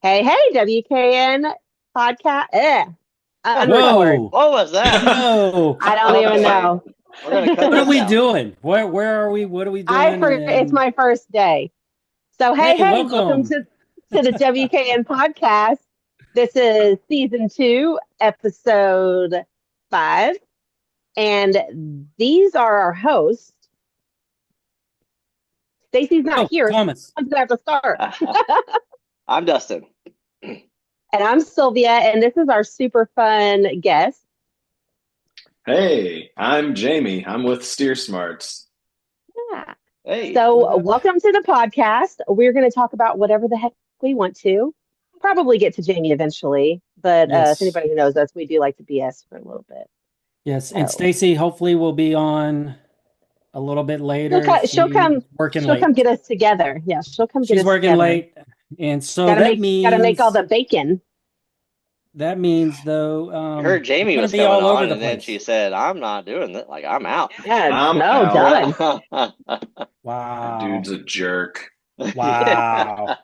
Hey, WKN podcast. Unrecord. Whoa, What was that? whoa. I don't even Okay, know. we're gonna cut What are this we out. doing? Where are we? What are we I doing? forget it's And my first day. So hey, welcome welcome. to the WKN podcast. This is season 2, episode 5, and these are our hosts. Stacy's not Oh, here. Thomas. I'm gonna have to start. I'm Dustin. And I'm Sylvia, and this is our super fun guest. Hey, I'm Jamie. I'm with SteerSmarts. Yeah. Hey, What So, up? welcome to the podcast. We're going to talk about whatever the heck we want to. Probably get to Jamie eventually, but if Yes, anybody who knows us, we do like to BS for a little bit. yes. And So Stacy hopefully will be on a little bit later. She's working she'll come late. get us together. Yeah, she'll come get She's us working together. late, and so Gotta make all the bacon. that means though I heard we're Jamie gonna was be coming all over on, the and then she place. said, "I'm not doing that. Like I'm out." Yeah, I'm no, out. done. That Wow, dude's a jerk. wow.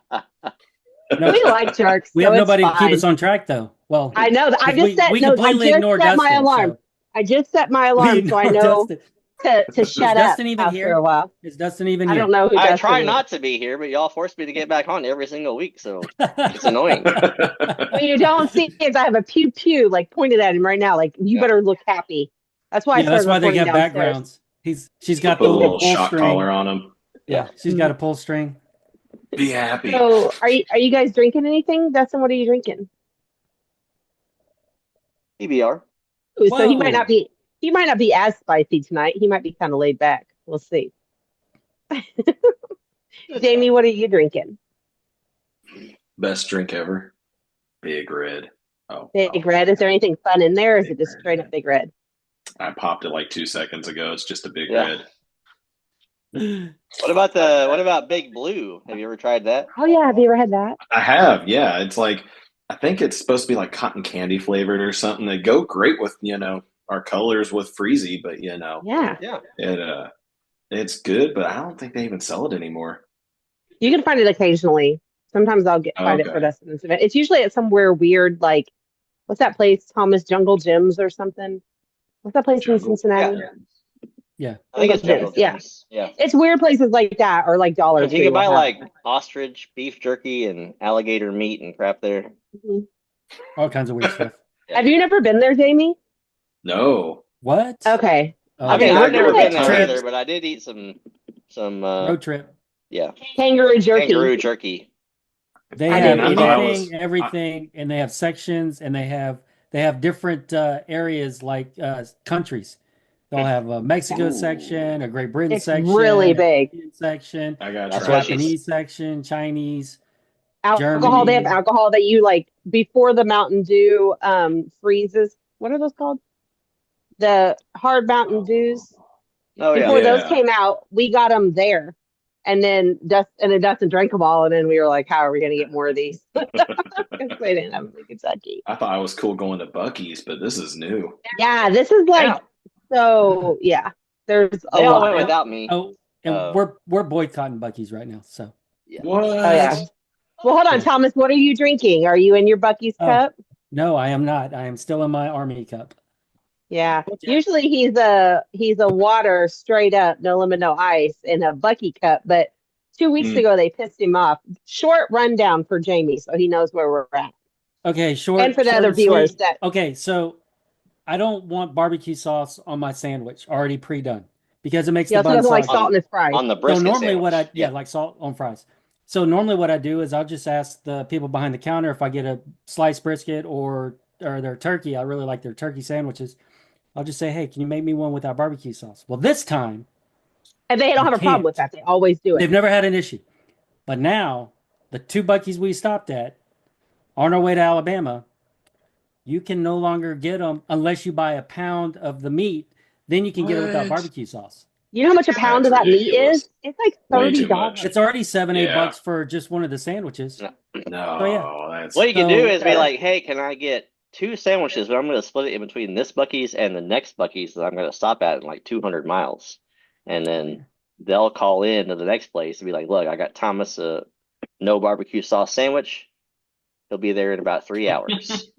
No, We like jerks, we so have it's nobody to keep us fine. on track though. Well, I know that I because just set we no, I completely just ignore set my Dustin. alarm. So I just set my we alarm so I ignore know Dustin. to Is shut up Dustin even after a here? while. Is Dustin even I don't here? know who I Dustin try is. not to be here, but y'all force me to get back on every single week, so it's annoying. What you don't see is I have a pew pew like pointed at him right now. Like you Yeah. better look happy. That's why I Yeah, that's started why they recording got downstairs. backgrounds. She's Put got a the little little pull shock collar string. on him. Yeah. Yeah, she's got a pull string. Be happy. So are you guys drinking anything? Dustin, what are you drinking? PBR. Ooh, so Whoa. he might not be as spicy tonight. He might be kind of laid back. We'll see. It's Jamie, fine. what are you drinking? Best drink ever. Big Red. Big Red. Is there anything fun in there, or is it Big just straight up Red. Big Red? I popped it like 2 seconds ago. It's just a Big Yeah. Red. What about Big Blue? Have you ever tried that? Oh yeah, have you ever had that? I have, yeah. It's like, I think it's supposed to be like cotton candy flavored or something. They go great with, our colors with Freezy, but Yeah. Yeah. it's good, but I don't think they even sell it anymore. You can find it occasionally. Sometimes I'll find it for Okay. Dustin's event. It's usually at somewhere weird, like what's that place? Thomas Jungle Gyms or something. What's that place in Jungle. Cincinnati? Yeah. Yeah. I think it's Jungle Yeah. Gyms. Yeah. It's weird places like that, or like Dollar Because you Tree can will buy have like that. ostrich beef jerky and alligator meat and crap there. Mhm. All kinds of weird stuff. Have you never been there, Jamie? No. What? Okay. Oh, I mean, Okay, I've we're never gonna been there trip. either, but I did eat some Road trip. yeah, kangaroo jerky. kangaroo jerky. They I have didn't eat anything, it. everything, and they have sections, and they have different areas like countries. They'll have a Mexico Ooh. section, a Great Britain It's really section, a big. European section, I gotta That's a try why she's this. Japanese section, Chinese, Alcohol. They have Germany. alcohol that you like before the Mountain Dew freezes. What are those called? The hard Mountain Dews. oh yeah. Before those Yeah. came out, we got them there. And then Dustin drank them all, and then we were like, "How are we going to get more of these?" Because they didn't have them in Kentucky. I thought I was cool going to Buc-ee's, but this is new. Yeah, this is like Yeah. so. Yeah, there's a They all went lot. without me. Oh, and Uh, we're boycotting Buc-ee's right now. So Yeah. What? Oh yeah. Well, hold on, Yeah. Thomas. What are you drinking? Are you in your Bucky's Oh, cup? no, I am not. I am still in my army cup. Yeah. Yeah. Usually he's a water straight up, no lemon, no ice in a Bucky cup. But 2 weeks Mm. ago they pissed him off. Short rundown for Jamie, so he knows where we're at, Okay, and short, for the short other and viewers. sweet. That Okay, so I don't want barbecue sauce on my sandwich already pre-done because it makes he the also bun doesn't like soggy. salt in his fries. on the So brisket normally sandwich. like salt on fries. So normally what I do is I'll just ask the people behind the counter if I get a sliced brisket or their turkey. I really like their turkey sandwiches. I'll just say, "Hey, can you make me one without barbecue sauce?" Well, this time And they don't you have a problem with can't. that. They always do it. They've never had an issue. But now the two Buc-ee's we stopped at on our way to Alabama, you can no longer get them unless you buy a pound of the meat. Then you can get it without What? barbecue sauce. You know how much a pound That's of that meat ridiculous. is? It's like Way thirty too much. dollars. It's already 7, 8 Yeah. bucks for just one of the sandwiches. No. So yeah. No, that's What you can do So is be like, "Hey, can I get two sandwiches? But I'm going to split it in between this Bucky's and the next Bucky's that I'm going to stop at in like 200 miles." And then they'll call in to the next place and be like, "Look, I got Thomas a no barbecue sauce sandwich. He'll be there in about 3 hours.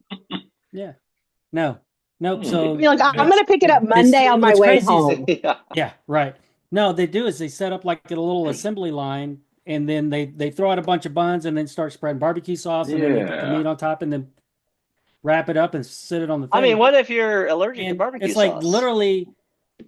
Yeah. No. Nope. So Be like, I'm going to pick it up Monday on my what's way crazy is home. Yeah. Yeah, right. No, they do is they set up like a little assembly line, and then they throw out a bunch of buns and then start spreading barbecue sauce, and then they put the Yeah. meat on top and then wrap it up and sit it on the thing. I mean, what if you're allergic to and barbecue it's like sauce? literally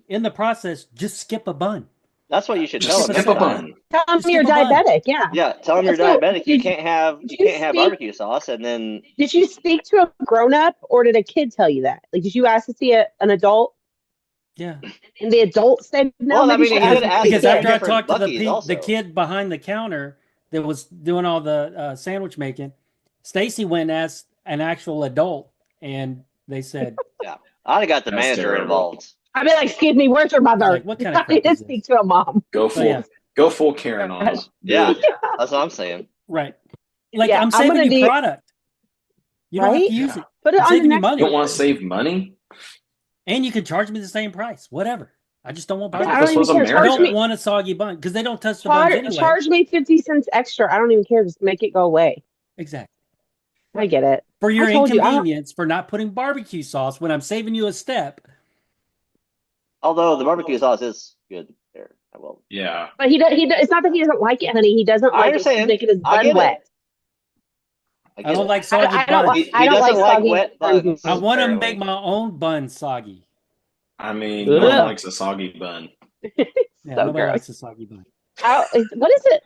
in the process, just skip a bun. That's what you should Just tell them. skip a bun. Tell them Just you're skip a bun. diabetic. Yeah. Yeah, tell them you're So, diabetic. You can't have speak- barbecue sauce, and then Did you speak to a grown up or did a kid tell you that? Like, did you ask to see an adult Yeah. and the adult said no? Well, I Maybe mean, you he should could ask ask the Because the kid. after I different talked to Buc-ee's also. the kid behind the counter that was doing all the sandwich making, Stacy went and asked an actual adult, and they said, yeah, I'd have got the That's manager terrible. involved. I'd be like, excuse me, where's your mother? Like, what kind of I need crap to is this? speak to a mom. Go So, full, yeah. go full Karen on them. Yeah, that's what I'm saying. Right. Like, Yeah, I'm I'm saving gonna you do- product. You don't have Right? to use it. Put it I'm on the saving you next money. You don't want to save money? And you can charge me the same price. Whatever. I just don't want I barbecue. I thought don't this even was care. I Charge don't me, America. want a soggy bun because they don't touch the buns anyway. charge me 50 cents extra. I don't even care. Just make it go away. Exactly. I get it. For your I told you, inconvenience for not putting barbecue sauce when I'm saving you a step. Although the barbecue sauce is good there. I will. Yeah. But it's not that he doesn't like it, honey. He doesn't I like it understand. making his I bun get it. wet. I I get don't it. like soggy I don't buns. like. He I don't doesn't like like soggy wet buns. buns. I want to apparently. make my own bun soggy. I mean, no Ugh. one likes a soggy bun. Yeah, So nobody gross. likes a soggy bun. What is it?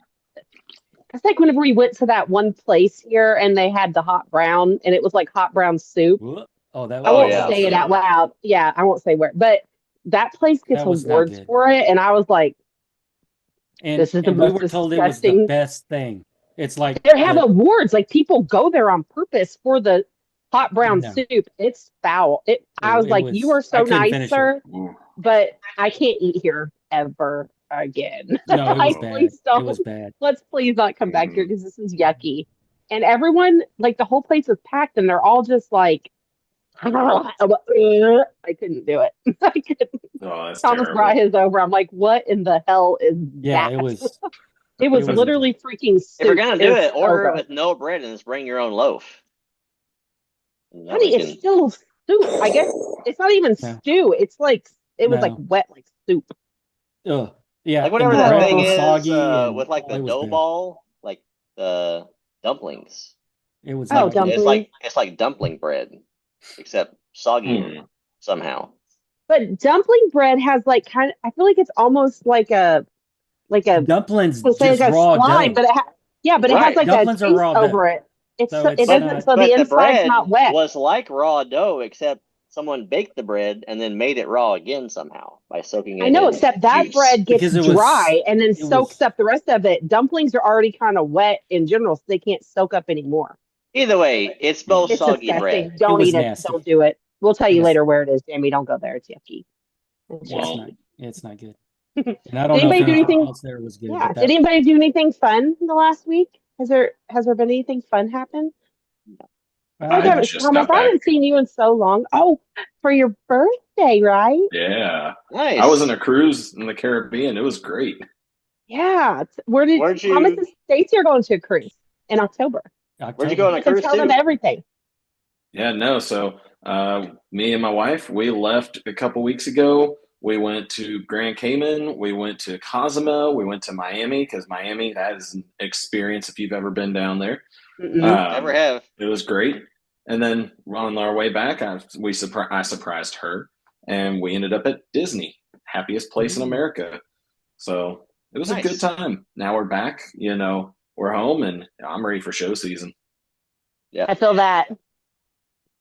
It's like whenever we went to that one place here and they had the hot brown and it was like hot brown soup. Whoop. Oh, that I Oh, won't yeah. say it out loud. Yeah, I won't say where. But that place gets That was not awards good. for it, and I was like, And, this is the and we most were told it was the disgusting. best thing. It's like They have awards. Like people go there on purpose for the hot brown No. soup. It's foul. I was it like, was- you are I so couldn't nice, finish it. sir, Ooh. but I can't eat here ever again. No, it was Like, bad. please don't. It was bad. Let's please not come back Mhm. here because this is yucky. And everyone, like the whole place was packed, and they're all just like, I couldn't do it. I couldn't. Oh, that's Thomas terrible. brought his over. I'm like, what in the hell is Yeah, that? it was. It was it was- literally freaking soup. If you're gonna do was it, so order it gross. with no bread and just bring your own loaf. And that Honey, way it's can- still soup. I guess it's not even No. stew. It's like it was No. like wet, like soup. Ugh. Yeah. like and whatever the that bread thing was is soggy and with like the it was dough bad. ball, like the dumplings. It was. Oh, not good. dumplings. It's like dumpling bread, except soggy somehow. But dumpling bread has like kind of. I feel like it's almost like a Dumplings I was saying just like a raw slime, dough. but it Right. has like Dumplings a are taste raw dough. over it. It So doesn't. it's not- So the But inside's bread not wet. was like raw dough, except someone baked the bread and then made it raw again somehow by soaking it I know, in except that juice. bread gets Because it was- dry and then it soaks was- up the rest of it. Dumplings are already kind of wet in general, so they can't soak up anymore. Either way, it's both It's soggy disgusting. bread. Don't was eat it. nasty. Don't do it. We'll tell you Yes. later where it is, Jamie. Don't go there. It's yucky. It's Yeah, yucky. it's not good. And I don't Did know if anybody do anything anything- else there was good. Yeah. but Did anybody do anything fun in the last week? Has there been anything fun happen? I Okay, just Thomas, got I back. haven't seen you in so long. Oh, for your birthday, right? Yeah. Nice. I was on a cruise in the Caribbean. It was great. Yeah. Where did Where'd you- Thomas and Stacey are going to a cruise in October? Where'd you go on a You can cruise tell them to? everything. Yeah, no. So, me and my wife, we left a couple weeks ago. We went to Grand Cayman. We went to Cozumel. We went to Miami because Miami has an experience if you've ever been down there. Mm-mm. Never have. It was great. And then on our way back, I surprised her, and we ended up at Disney, happiest place in America. So it was a Nice. good time. Now we're back. We're home, and I'm ready for show season. Yeah. I feel that.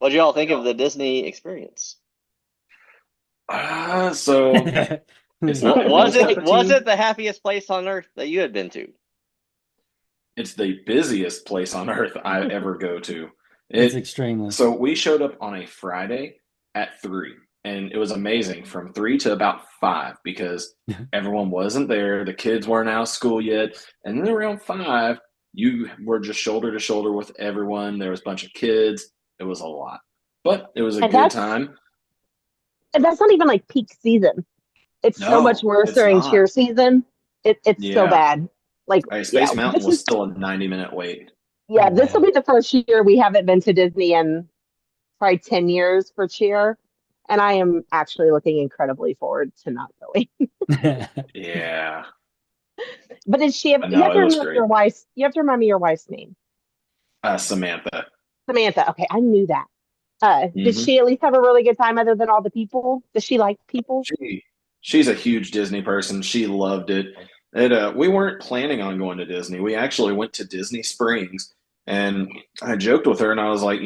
What'd you all think of the Disney experience? So it's not Was my cup it of was tea. it the happiest place on earth that you had been to? It's the busiest place on earth I ever go to. It's extremely. So we showed up on a Friday at 3, and it was amazing from 3 to about 5 because everyone wasn't there. The kids weren't out of school yet. And then around 5, you were just shoulder to shoulder with everyone. There was a bunch of kids. It was a lot. But it was a And good that's- time. And that's not even like peak season. It's so No, much worse it's during not. cheer season. It's so Yeah. bad. Like Space yeah, Mountain this was is- still a 90-minute wait. Yeah, Oh, this will man. be the first year we haven't been to Disney in probably 10 years for cheer. And I am actually looking incredibly forward to not going. Yeah, But did she have, I you have know to it was remember great. you have to remember your wife's name. Samantha. Samantha. Okay, I knew that. Did Hmm she at least have a really good time other than all the people? Does she like people? She's a huge Disney person. She loved it. We weren't planning on going to Disney. We actually went to Disney Springs, and I joked with her, and I was like,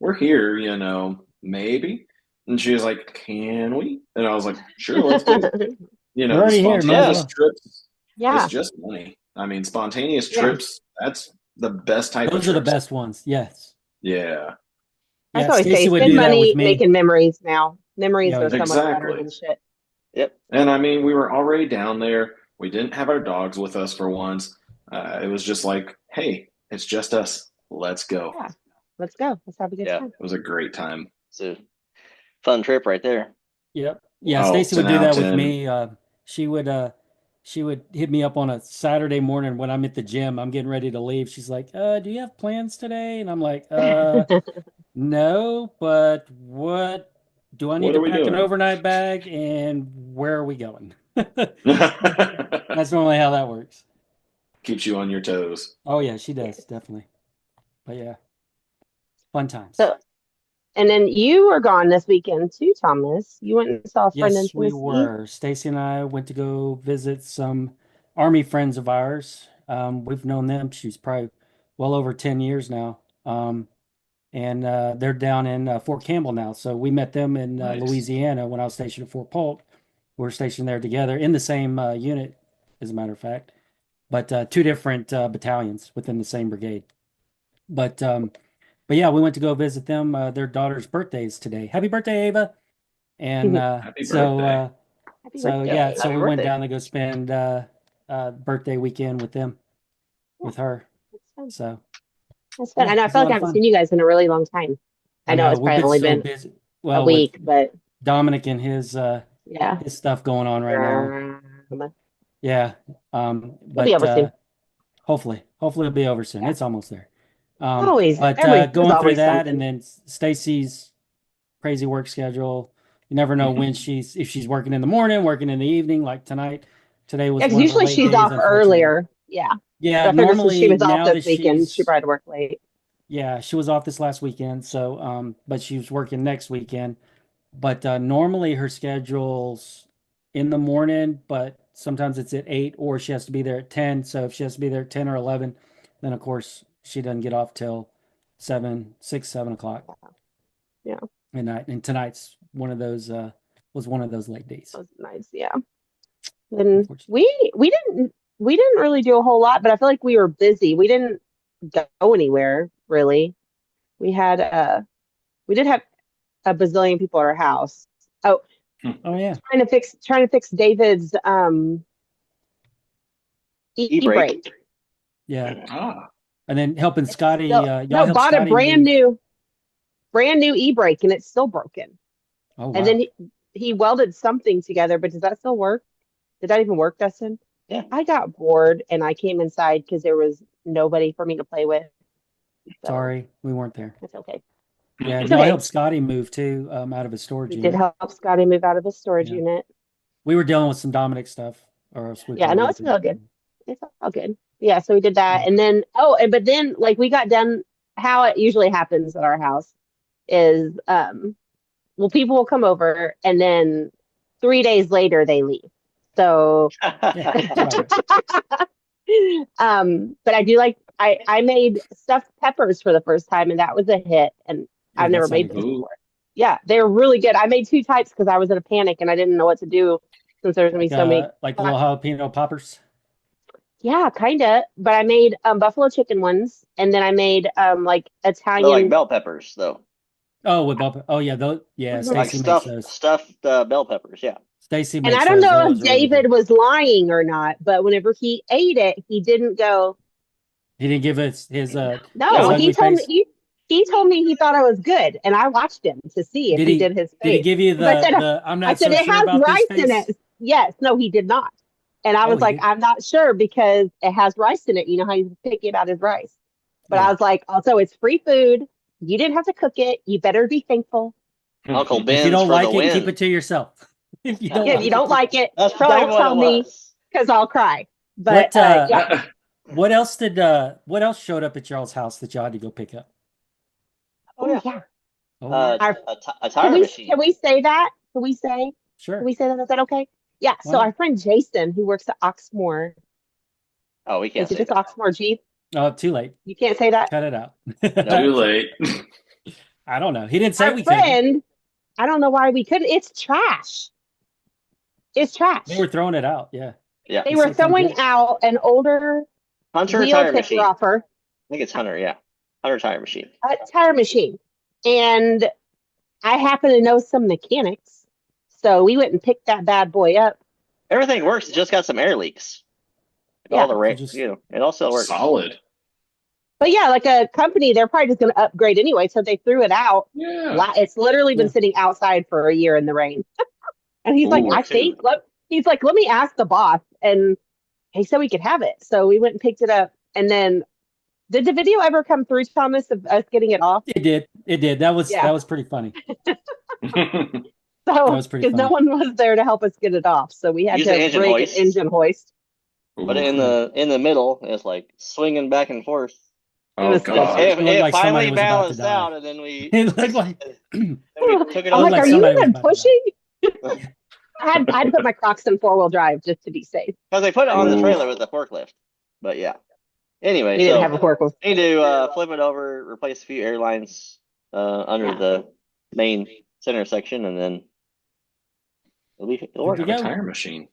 we're here, maybe. And she was like, can we? And I was like, sure, let's go. We're The already here. Might as Yeah. spontaneous well. trips, it's Yeah, just money. I mean, spontaneous yeah. trips, that's the best type of Those are the trips. best ones. Yes. Yeah, That's Yeah. always say Stacy would spend do that with money me. making memories now. Memories Yeah, are yeah. so much better exactly. than shit. Yep. And I mean, we were already down there. We didn't have our dogs with us for once. It was just like, hey, it's just us. Let's go. Yeah. Let's go. Let's have a good Yeah. time. It was a great time. It's a fun trip right there. Yep. Yeah, Oh, Stacy 10 would do out of that with 10. me. She would she would hit me up on a Saturday morning when I'm at the gym. I'm getting ready to leave. She's like, do you have plans today? And I'm like, no, but what do I need What to are we pack an doing? overnight bag and where are we going? That's normally how that works. Keeps you on your toes. Oh yeah, she Yes. does, definitely. But yeah, fun times. So, and then you were gone this weekend too, Thomas. You went and saw a friend in Yes, we Tennessee. were. Stacy and I went to go visit some Army friends of ours. We've known them. She's probably well over 10 years now. And they're down in Fort Campbell now. So we met them in Nice. Louisiana when I was stationed at Fort Polk. We were stationed there together in the same unit, as a matter of fact, but two different battalions within the same brigade. But but yeah, we went to go visit them. Their daughter's birthday is today. Happy birthday, Ava! And Happy birthday. Happy so Yeah. yeah, birthday. so Happy we went birthday. down to go spend birthday weekend with them, Yeah, with her. that's fun. So That's fun. yeah, I it know I was a feel like lot I of haven't fun. seen you guys in a really long time. I I know know it's we've probably been only so been busy. a Well, with week, but Dominic and yeah. his stuff going on right now. It'll Yeah. be But over soon. hopefully it'll be over soon. Yeah. It's almost there. Always, But there's going through always that, and something. then Stacy's crazy work schedule. You never know when if she's working in the morning, working in the evening, like tonight. Today Yeah, was 'cause one of her usually late she's days, off unfortunately. earlier. Yeah. Yeah, So I figured since she normally was off now this that weekend, she probably worked late. yeah, she was off this last weekend, so but she was working next weekend. But normally her schedule's in the morning, but sometimes it's at 8 or she has to be there at 10. So if she has to be there at 10 or 11, then of course she doesn't get off till 7 o'clock Yeah, at night. And tonight's was one of those late days, that was nice. Yeah. Then unfortunately. we didn't really do a whole lot, but I feel like we were busy. We didn't go anywhere really. We had we did have a bazillion people at our house. Oh, Oh yeah. trying to fix David's E-brake. e-brake. Yeah. Ah, And then helping It's Scotty, still y'all no, help bought a Scotty move. brand new e-brake and it's still broken. Oh And wow. then he welded something together, but does that still work? Did that even work, Dustin? Yeah. I got bored and I came inside because there was nobody for me to play with. So Sorry, we weren't there. it's okay. Yeah, It's no, I okay. helped Scotty move too, out of his storage We did unit. help Scotty move out of his storage Yeah. unit. We were dealing with some Dominic stuff, or else we could Yeah, have no, moved it's it. all good. It's all good. Yeah, so we did that. Yeah. And then but then like we got done. How it usually happens at our house is well, people will come over and then 3 days later they leave. So Yeah, that's about right. but I do like I made stuffed peppers for the first time and that was a hit and Ooh, I've that never made sounded those good. ooh, before. Yeah, they're really good. I made two types because I was in a panic and I didn't know what to do since there's gonna be so many. Like the little jalapeno poppers. Yeah, kind of. But I made buffalo chicken ones, and then I made like They're like Italian. bell peppers, though. Oh, with bubble. Oh yeah, those. Yeah, Mhm. Like Stacy makes stuffed those. bell peppers. Yeah. Stacy And I makes don't those. know if Those are really David good. was lying or not, but whenever he ate it, he didn't go. He didn't give us his No, No. ugly face. he told me he thought I was good, and I watched him to see if Did he did he? his Did he face give you because the I'm I not said so it sure has about this rice in face? it. Yes, no, he did not. And I Oh, was he like, did. I'm not sure because it has rice in it. You know how he's picky about his rice. But I was like, also, it's free food. You didn't have to cook it. You better be thankful. Uncle If you Ben's don't for like the it, keep win. it to yourself. If you don't Yeah, if like you don't it, like it, That's probably don't what tell it me was. because I'll cry. But What uh, yeah. what else showed up at y'all's house that y'all had to go pick up? Oh yeah. Oh yeah, Our, A tire machine. can we say that? Can we say? Can sure. we say that? Is that okay? Yeah. Why So not? our friend Jason, who works at Oxmoor, Oh, we can't is it say just that. Oxmoor Jeep? Oh, too late. You can't say that. Cut it out. Too late. I don't know. He didn't say Our we couldn't. friend, I don't know why we couldn't. It's trash. It's trash. They were throwing it out. Yeah. Yeah. They He were said, "Come get throwing it." out an older Hunter wheel tire tip machine. rougher I think it's Hunter, yeah. Hunter tire machine. tire machine. And I happen to know some mechanics. So we went and picked that bad boy up. Everything works. It just got some air leaks. Yeah. It all still works. Solid. But yeah, like a company, they're probably just going to upgrade anyway. So they threw it out. Yeah. It's literally been Yeah. sitting outside for a year in the rain. And he's like, Ooh, I think, he's like, let me ask the boss. And he said we could have it. So we went and picked it up. And then, did the video ever come through, Thomas, of us getting it off? It did. It did. That was Yeah. pretty funny. So, was pretty because no funny. one was there to help us get it off. So we had Use to an engine rig hoist. an engine hoist. But in the middle, it's like swinging back and forth. Oh God. god. It looked like somebody finally was about to balanced die. out, and then we It looked like then we took it I'm on. like, like are you somebody was even about to die. pushing? I had to put my Crocs in 4-wheel drive just to be safe. Because they put it on the Ooh. trailer with the forklift. But yeah. Anyway, We didn't have a forklift. need to flip it over, replace a few airlines under Yeah. the main center section, and then it'll work. Good Got to a go. tire machine.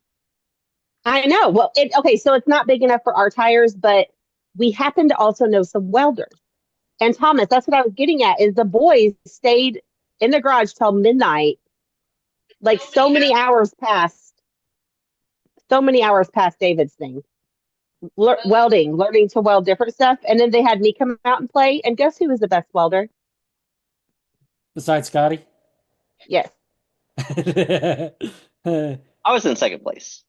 I know. Well, okay, so it's not big enough for our tires, but we happen to also know some welders. And Thomas, that's what I was getting at, is the boys stayed in the garage till midnight, like so many hours past David's thing. Welding, learning to weld different stuff. And then they had me come out and play. And guess who was the best welder? Besides Scotty. Yes. I was in second place.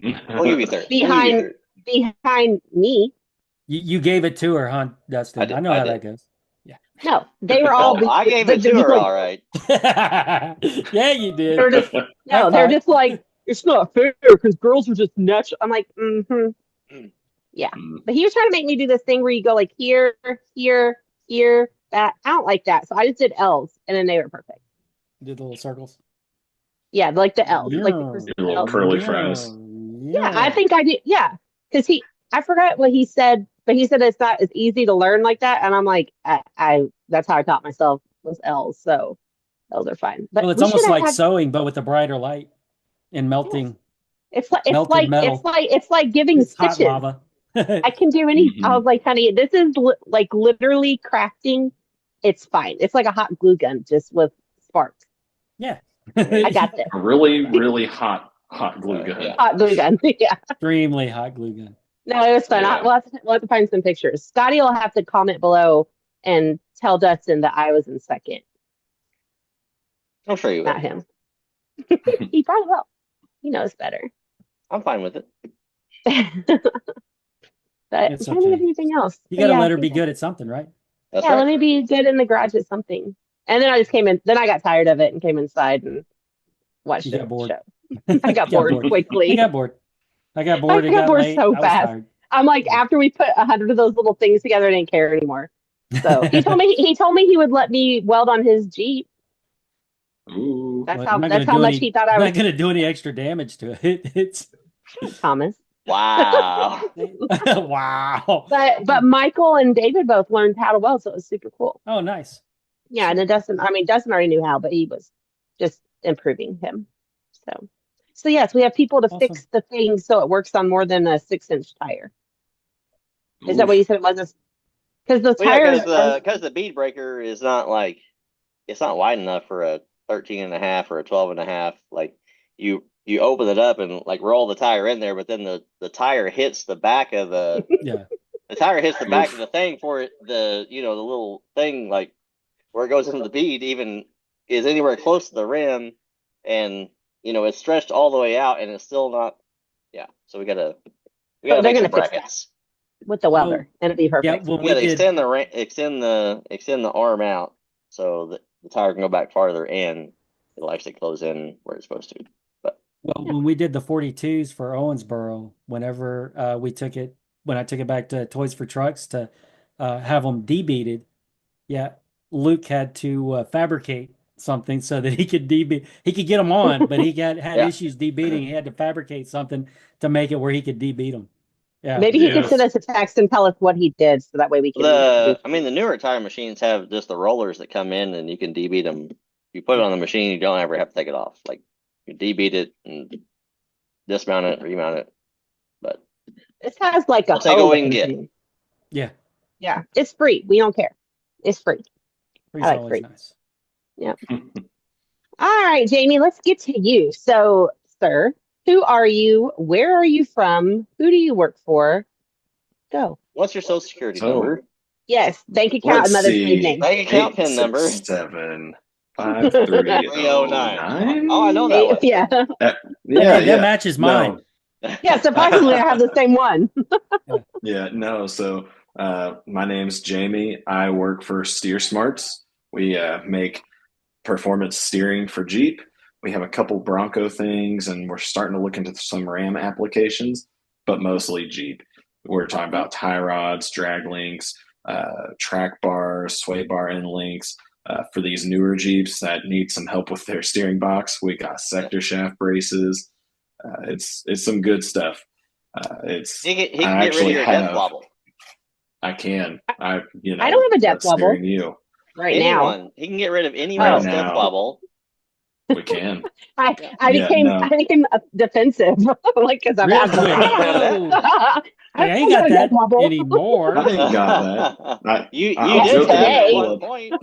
We'll give you third. Behind me. You gave it to her, huh, Dustin? I know how that goes. Yeah. No, they were all. I gave it to her, all right. Yeah, you did. They're just High they're five. just like, it's not fair because girls are just natural. I'm like, yeah. But he was trying to make me do this thing where you go like here, here, here, that. I don't like that, so I just did L's, and then they were perfect. Did the little circles. Yeah, like the L's, like the Yeah. Christmas Your little L's. curly fries. Yeah, I think I did. Yeah, because I forgot what he said, but he said it's not as easy to learn like that, and I'm like, I that's how I taught myself was L's, so L's are fine. But Well, it's we almost should have like had, sewing, but with a brighter light and melting. Melted metal. it's like giving It's hot stitches. lava. I can do any. Mhm. I was like, honey, this is like literally crafting. It's fine. It's like a hot glue gun, just with sparks. Yeah. I got this. A really, really hot glue gun. Yeah. Hot glue gun. Yeah. Extremely hot glue gun. No, it was fun. Yeah. We'll have to find some pictures. Scotty will have to comment below and tell Dustin that I was in second, I'm sure you will. not him. He probably will. He knows better. I'm fine with it. But It's I'm trying to think of okay. anything else. You But got to yeah, let her be good at something, right? That's yeah, let right. me be good in the garage at something. And then I just came in. Then I got tired of it and came inside and watched You the got bored. show. I got bored quickly. I got bored. I got bored. I It got got bored late. so I was fast. tired. I'm like, after we put 100 of those little things together, I didn't care anymore. So he told me he would let me weld on his Jeep. Ooh. That's Well, how much he thought I was. not going to do any extra damage to it. It's Thomas. Wow. wow. But Michael and David both learned how to weld, so it was super cool. Oh, nice. Yeah, and then Dustin already knew how, but he was just improving him. So yes, we have people to fix the thing so it works on more than a 6-inch tire. Is that what you said it was? Because the tires, because the bead breaker is not like, it's not wide enough for a 13.5 or a 12.5. Like you open it up and like roll the tire in there, but then the tire hits the back of the Yeah. the tire hits the back of the thing for it, the little thing like where it goes into the bead even is anywhere close to the rim, and it's stretched all the way out and it's still not. Yeah, so we gotta they're make gonna some fix brackets. with the weather, and it'd be Yeah, perfect. when You we got to did, extend the arm out so that the tire can go back farther and it'll actually close in where it's supposed to. But well, Yeah. when we did the 42s for Owensboro, whenever when I took it back to Toys for Trucks to have them debeaded, yeah, Luke had to fabricate something so that he could debeat. He could get them on, but he had yeah, issues debeating. He had to fabricate something to make it where he could debeat them. Yeah, Maybe he it could send was. us a text and tell us what he did, so that way we can do. the newer tire machines have just the rollers that come in and you can debeat them. You put it on the machine, you don't ever have to take it off. Like you debeat it and dismount it, remount it. But This has like a we'll take what we hose can get. machine. Yeah, Yeah, it's free. We don't care. It's free. free's I like always free. nice. Yeah. All right, Jamie, let's get to you. So, sir, who are you? Where are you from? Who do you work for? Go. What's your social security So number? Yes, bank account and let's mother's maiden see. name. Bank account PIN number. 867-5309. Oh, I know that one. Yeah. Yeah, Hey, that yeah. matches No. mine. Yeah, surprisingly, I have the same one. Yeah, no. So my name's Jamie. I work for SteerSmarts. We make performance steering for Jeep. We have a couple Bronco things, and we're starting to look into some Ram applications, but mostly Jeep. We're talking about tie rods, drag links, track bars, sway bar end links. For these newer Jeeps that need some help with their steering box, we got sector shaft braces. It's some good stuff. It's He I can get rid of actually your death have. wobble. I can. I don't have a death that's wobble steering you right now. Anyone. He can get rid of right anyone's death now. wobble. We can. I Yeah. I Yeah, became no. I became defensive, like because I've Real had one. quick. Whoa. I Hey, I ain't don't got got a death that wobble. anymore. I ain't got that. You I'll Yeah, did have jokingly at today. pull one up. point.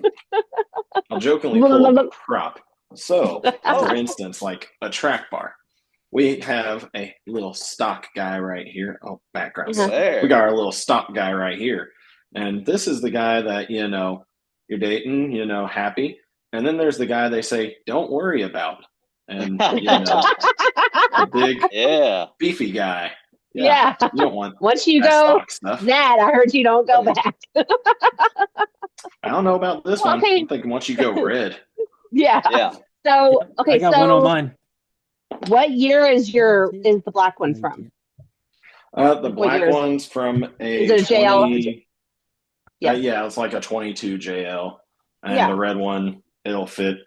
I'll jokingly pull up a prop. So, for Oh, instance, like a track bar, we have a little stock guy right here. Oh, background Uh-huh. stuff. We there. got our little stock guy right here, and this is the guy that you're dating, happy, and then there's the guy they say don't worry about, and the big Yeah. beefy guy. Yeah, Yeah. you don't want Once you that go stock stuff. that, I heard you don't go back. I don't know about this Well, one. okay. I'm thinking once you go red. Yeah. Yeah. So I okay, got one on so mine. what year is the black one from? The Like what black year is it? one's from Is a it a JL? 20. Yes. Yeah, it's like a 22 JL, and the Yeah. red one it'll fit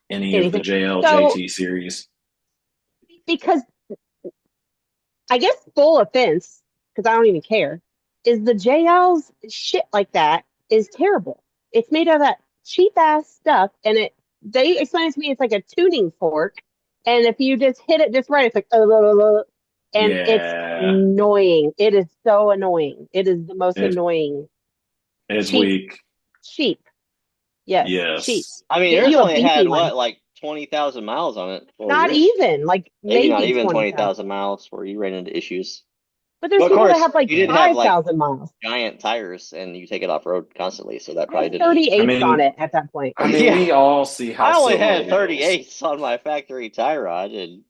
any of the Anything. JL So JT series. because I guess full offense, because I don't even care, is the JL's shit like that is terrible. It's made out of that cheap ass stuff, and they explain it to me it's like a tuning fork, and if you just hit it just right, it's like and it's Yeah, annoying. It is so annoying. It is the most it annoying it's cheap weak. cheap. Yes, cheap. Yes, I mean, Get yours you a only beefy had one. what, like 20,000 miles on it for Not yours? even like Maybe not maybe even 20,000. 20,000 miles where you ran into issues. But there's Well, of people that course, have like you didn't have like 5,000 miles. giant tires and you take it off road constantly, so that I probably had didn't. 38s on it at that point. Yeah, we all see how I only silver had wheels. 38s on my factory tie rod, and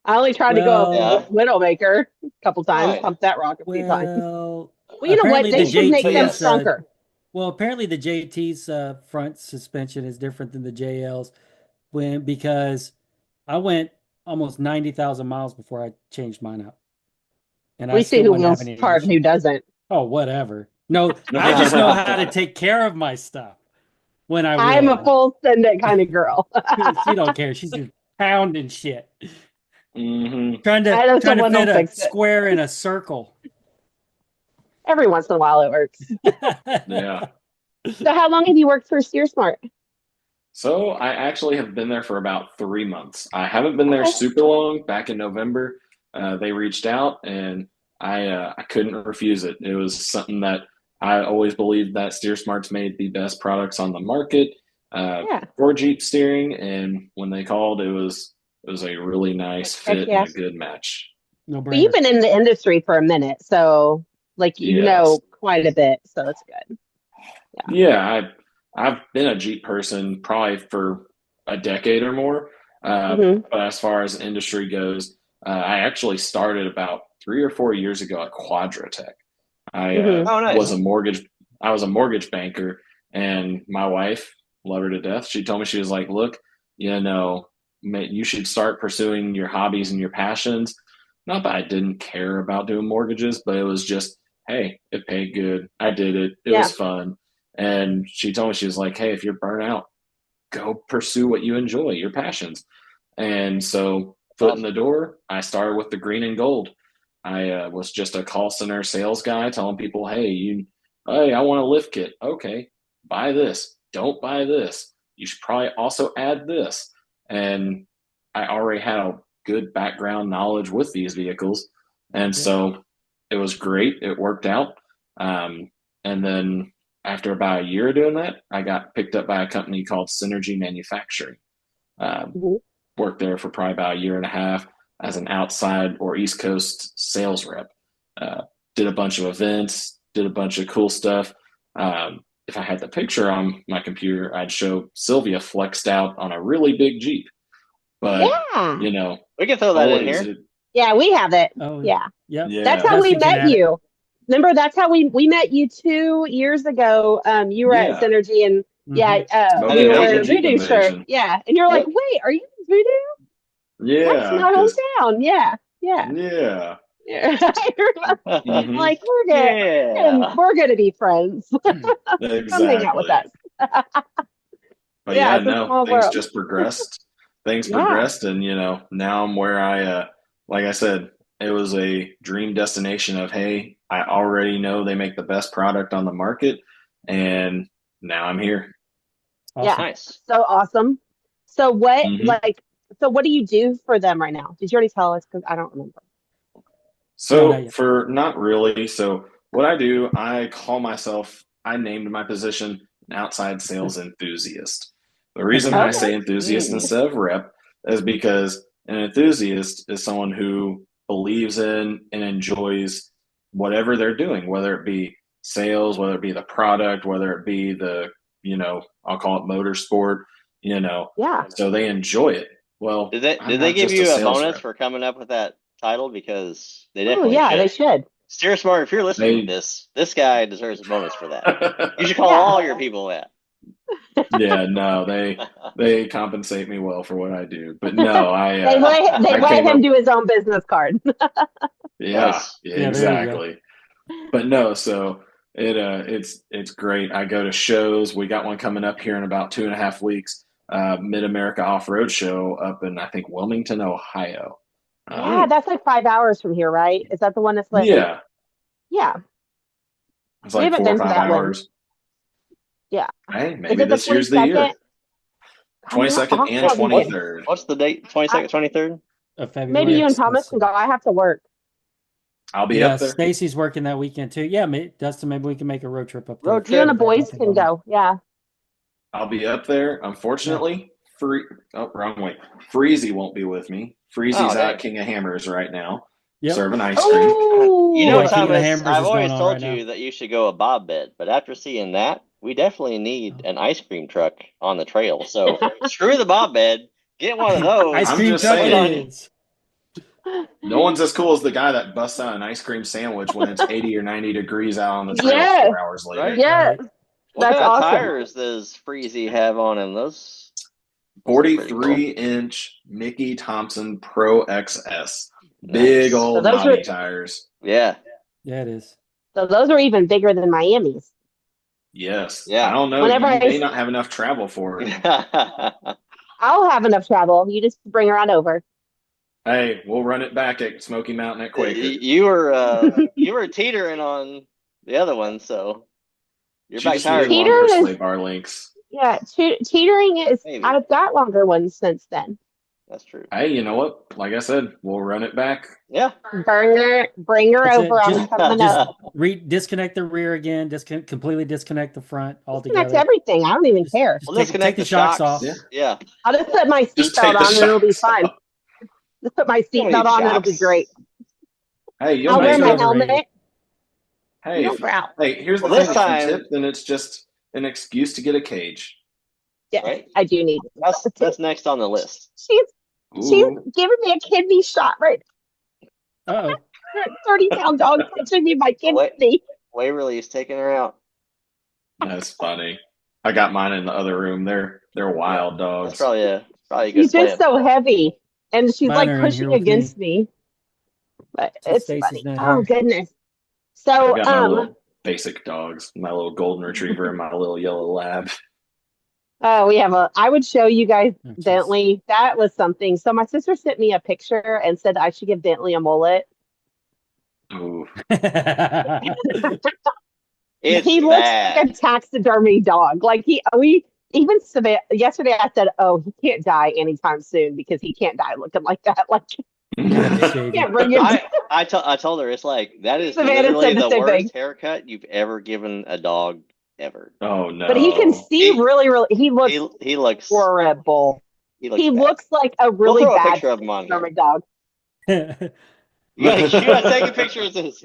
I only tried to go up yeah, Well, Widowmaker a couple times, right. pump that rock a few times. well, Well, you know what? apparently the They should make But them JT's yes, stronger. well, apparently the JT's front suspension is different than the JL's because I went almost 90,000 miles before I changed mine out, and I We see still who wasn't wheels having any hard and who issues. doesn't. Oh, whatever. No, I just know how to take care of my stuff when I I'm wheel a full send it kind of girl. them. She don't care. She's just pounding shit, Hmm I know trying to someone will fit a fix it. square in a circle. Every once in a while it works. Yeah. So how long have you worked for SteerSmart? So I actually have been there for about 3 months. I haven't been there Okay. super long. Back in November, they reached out, and I couldn't refuse it. It was something that I always believed that SteerSmarts made the best products on the market Yeah. for Jeep steering, and when they called, it was a really nice Heck fit and a yes. good match. No But you've brainer. been in the industry for a minute, so like you Yes. know quite a bit, so that's good. Yeah, I've been a Jeep person probably for a decade or more. hmm But as far as industry goes, I actually started about 3 or 4 years ago at Quadratech. I Mhm. Oh, nice. was a mortgage. I was a mortgage banker, and my wife, love her to death. She told me, she was like, "Look, you should start pursuing your hobbies and your passions." Not that I didn't care about doing mortgages, but it was just, hey, it paid good. I did it. It Yeah. was fun. And she told me, she was like, "Hey, if you're burnt out, go pursue what you enjoy, your passions." And so, foot in Awesome. the door, I started with the green and gold. I was just a call center sales guy telling people, hey, I want a lift kit. Okay, buy this. Don't buy this. You should probably also add this. And I already had a good background knowledge with these vehicles. And Yeah. so it was great. It worked out. And then after about a year of doing that, I got picked up by a company called Synergy Manufacturing. Um, Mhm. Worked there for probably about a year and a half as an outside or East Coast sales rep. Uh, did a bunch of events, did a bunch of cool stuff. If I had the picture on my computer, I'd show Sylvia flexed out on a really big Jeep. But, Yeah. We can throw that in always, here. Yeah, we have it. Oh, Yeah. yep. That's how yeah, we Dusty can met add it. you. Remember, that's how we met you 2 years ago. You were at yeah. Synergy, and yeah, Mhm. I we Smoky didn't were meet wearing you. a Mountain Jeep Voodoo shirt. Invasion. Yeah, and you're like, Yep. wait, are you Voodoo? That's Yeah, my because, hometown. Yeah, yeah. yeah. Yeah. I'm Hmm. like, Yeah. we're gonna be friends. Come hang out with Exactly. us. But Yeah, yeah, it's a no, small things world. just progressed. Things Yeah, progressed, and now I'm where like I said, it was a dream destination of, hey, I already know they make the best product on the market, and now I'm here. yeah. Awesome. Nice. So awesome. So what, Hmm. like, so what do you do for them right now? Did you already tell us? Because I don't remember. No, not So yet. for not really. So what I do, I named my position an outside sales enthusiast. The reason I Okay. say enthusiast Mm. instead of rep is because an enthusiast is someone who believes in and enjoys whatever they're doing, whether it be sales, whether it be the product, whether it be I'll call it motorsport, you know, Yeah. so they enjoy it. Well, I'm Did they not give just a you a sales bonus rep. for coming up with that title? Because they Oh, definitely yeah. They should. should. SteerSmart, if you're listening to They this guy deserves a bonus for that. You should call Yeah. all your people that. Yeah, no, they compensate me well for what I do. But no, They I let came him up, do his own business card. yeah, Nice. yeah, Yeah, there you go. exactly. But no, so it's great. I go to shows. We got one coming up here in about 2.5 weeks. Mid America Off Road Show up in, I think, Wilmington, Ohio. Yeah, Mm. that's like 5 hours from here, right? Is that the one that's like, Yeah, yeah, it's we like haven't 4 or been to five that one. hours. Yeah. Hey, Is maybe it the this year's the 22nd? year. I'm not 22nd off and that weekend. 23rd. What's the date? I, 22nd, 23rd? Of maybe February. you and Let's Thomas see. can go. I have to work. I'll be Yeah, up there. Stacy's working that weekend too. Yeah, Dustin, maybe we can make a road trip up there Road You and trip. the for boys both of can them. go. Yeah. I'll be up there. Yeah. Unfortunately, wrong way. Freezy won't be with me. Oh, Freezy's dang. at King of Hammers right now, Yep. serving ice cream. You Oh, know, Yeah, King of the Thomas, Hammers I've is going always on right told now. you that you should go a bob bed, but after seeing that, we definitely need an ice cream truck on the trail. So screw the bob bed, get one of Ice those, I'm cream just truck put it it saying, on you. is. no one's as cool as the guy that busts out an ice cream sandwich when it's 80 or 90 degrees out on the trail yes. 4 hours later. Right? Yes. Right. What That's kind of awesome. tires does Freezy have on him? Those look pretty cool. 43-inch Mickey Thompson Pro XS. Big Nice. So old those are knobby tires. Yeah. Yeah, it is. even bigger than Miami's. Yes. I Yeah. don't know. Whenever You may not have enough travel for it. I'll have enough travel. You just bring her on over. Hey, we'll run it back at Smoky Mountain at Quaker. You were teetering on the other one, so your She back just needed tires longer Teetering is, sway bar links. yeah, teetering is, maybe. I've got longer ones since then. That's true. Hey, you know what? Like I said, we'll run it back. Yeah. Bring her That's over. it. I'm coming Just up. disconnect the rear again. Completely disconnect the front Disconnect altogether. everything. I don't even care. Just We'll take disconnect the the shocks shocks. off. Yeah. Yeah. I'll just put my Just seatbelt take the on and it'll be shocks fine. off. Just put my You don't need seatbelt on. It'll be shocks. great. Hey, you'll I'll wear make Nice and my it. overrated. helmet. Hey, You don't growl. hey, here's the Well, thing. this If you time, tip, then it's just an excuse to get a cage. Yes, right? I do need That's next on the list. She's Ooh. giving me a kidney shot right. Uh-oh. 30-pound dog touching me my Wait, kidney. Waverly's taking her out. That's funny. I got mine in the other room. They're wild That's dogs. probably a She's good just plan. so heavy, and she's Mine like are in here pushing with me. against me. But Since it's Stacy's funny. not Oh here. goodness. I've So got my little basic dogs, my little golden retriever and my little yellow lab. we have I would show you guys Oh, jeez. Bentley. That was something. So my sister sent me a picture and said I should give Bentley a mullet. Ooh. It's He looks like bad. a taxidermy dog. Like we even yesterday I said, oh, he can't die anytime soon because he can't die looking like that. Like You have to shave can't him. bring him. I told her it's like that is Savannah literally said the the same thing. worst haircut you've ever given a dog ever. Oh no. But he can see really, really. He looks He looks horrible. he looks He bad. looks like a We'll really throw a bad picture of him on here. taxidermy dog. You gotta take a picture of this.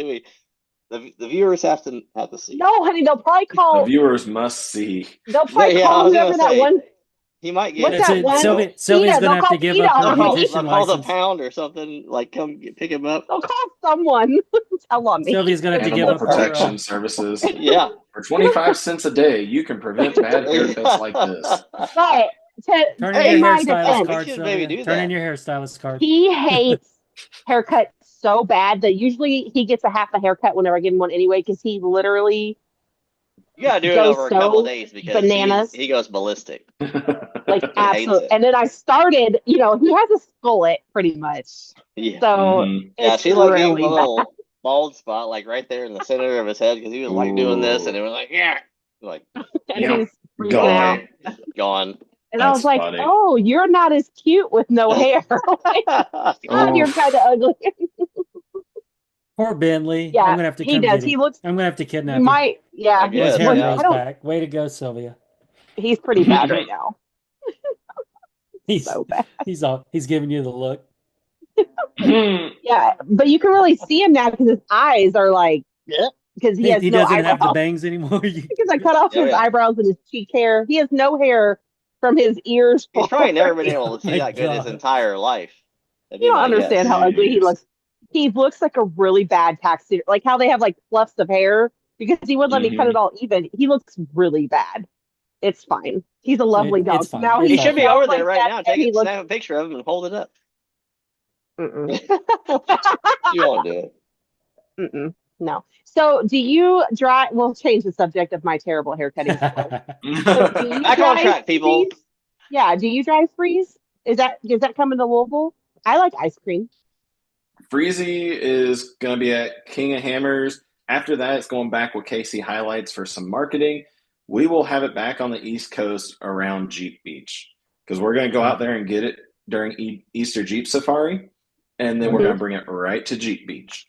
The viewers have to see. No, honey, they'll probably The call. viewers must see. They'll probably Yeah, I call was whoever gonna that say one. he might get. What's That's that it. one? Sylvia's PETA. gonna They'll have call to give PETA up her on me. beautician They'll call the license. pound or something. Like, come pick him up. They'll call someone. Tell on me. Sylvia's gonna have to give Animal up her. protection services. Yeah. For 25 cents a day, you can prevent bad haircuts like this. But Turn in in your my hairstylist defense, We card, should maybe Sylvia. do Turn that. in your hairstylist card. he hates haircuts so bad that usually he gets a half a haircut whenever I give him one anyway, because he literally You gotta do it goes over a couple of so days because bananas. he goes ballistic. Like He hates absolutely. it. And then I started, he has a skullet pretty much. Yeah. So Mhm. Yeah, it's she like gave him really a bad. little bald spot, like right there in the center of his head, because he was like doing this, and it was like, yeah, like And Yeah. he's freaking out. gone. And I was That's like, funny. oh, you're not as cute with no hair. Like, God, you're Oh. kind of ugly. Poor Bentley. I'm Yeah, gonna have to he come does. get He him. looks, I'm gonna have to kidnap you him. might, yeah. I Well, his guess, hair Look, yeah. grows I don't, back. Way to go, Sylvia. he's pretty bad right now. He's So bad. he's giving you the look. Yeah, but you can really see him now because his eyes are like, because he has He no doesn't have the eyebrows. bangs anymore. Because I cut off Oh, his yeah. eyebrows and his cheek hair. He has no hair from his ears. He's probably never been Oh able to see my that good his God. entire life. That'd be You don't my understand guess. how ugly he Jeez. looks. He looks like a really bad taxidermy, like how they have like fluffs of hair because he wouldn't let me cut Mhm. it all even. He looks really bad. It's fine. He's a lovely dog. It's fine. Now He It's should be all over like there right that, now. and Take he it, looks. snap a picture of him and hold it up. Mm-mm. You won't do it. Mm-mm. No. So, do you drive? We'll change the subject of my terrible haircutting skills. So, do you Back on drive track, people. Freeze? Yeah. Do you drive Freeze? Does that come into Louisville? I like ice cream. Freezy is going to be at King of Hammers. After that, it's going back with Casey Highlights for some marketing. We will have it back on the East Coast around Jeep Beach because we're going to go out there and get it during Easter Jeep Safari, and then we're going to bring it right to Jeep Beach.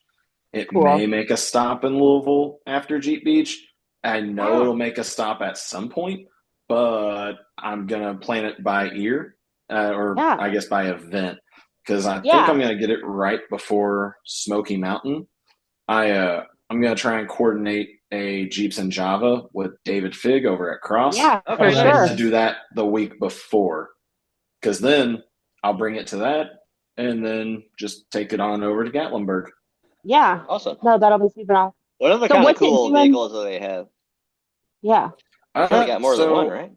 It Cool. may make a stop in Louisville after Jeep Beach. I know Wow. it'll make a stop at some point, but I'm going to plan it by ear or Yeah. I guess by event because I think Yeah. I'm going to get it right before Smoky Mountain. I'm going to try and coordinate a Jeeps and Java with David Figg over at Cross. Yeah, Oh, for nice. sure. To do that the week before because then I'll bring it to that and then just take it on over to Gatlinburg. Yeah. Awesome. No, that'll be super awesome. What other So kind of what's it cool doing? vehicles do they have? Yeah. They got more than one, right?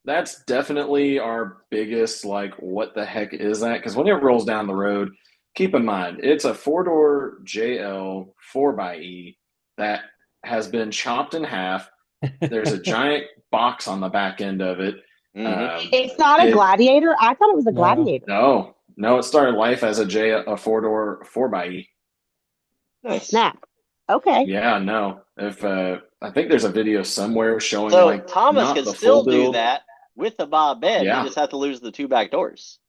That's definitely our biggest, like, what the heck is that? Because when it rolls down the road, keep in mind, it's a four-door JL 4xe that has been chopped in half. There's a giant box on the back end of it. Mhm. It's not a Gladiator. I thought it was a No. Gladiator. No, it started life as a four-door 4xe. Nice. Snap. Okay. Yeah, no. If I think there's a video somewhere showing So like Thomas not could the still full do build. that with the Bob bed. Yeah. You just have to lose the two back doors.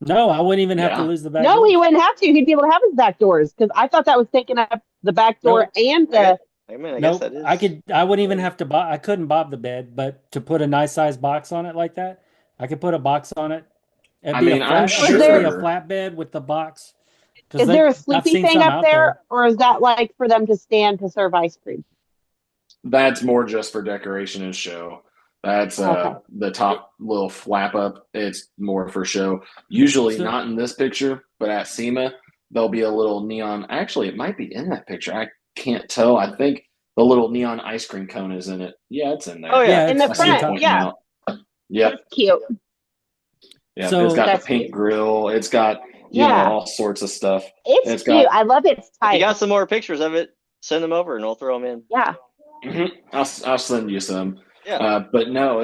No, I wouldn't even have to Yeah. lose the back. No, doors. he wouldn't have to. He'd be able to have his back doors because I thought that was taking up the back door and the. I mean, I No, guess that is. I wouldn't even have to bob. I couldn't bob the bed, but to put a nice size box on it like that, I could put a box on it. It'd I be mean, I'm basically a sure. flat bed with the box. Is there a I've sleepy seen thing some up out there, or is that like for them to stand to serve ice cream? That's more just for decoration and show. That's Okay. the top little flap up. It's more for show. Usually So- not in this picture, but at SEMA, there'll be a little neon. Actually, it might be in that picture. I can't tell. I think The little neon ice cream cone is in it. Yeah, it's in Oh there. yeah. Yeah, In it's the I see you on front, top. pointing yeah, out. Yep. that's cute. Yeah, it's So got the That's pink cute. grill. It's got, Yeah, all sorts of stuff. it's It's cute. got, I love its If you type. got some more pictures of it, send them over and we'll throw them in. Yeah, I'll send you some. Yeah. But no,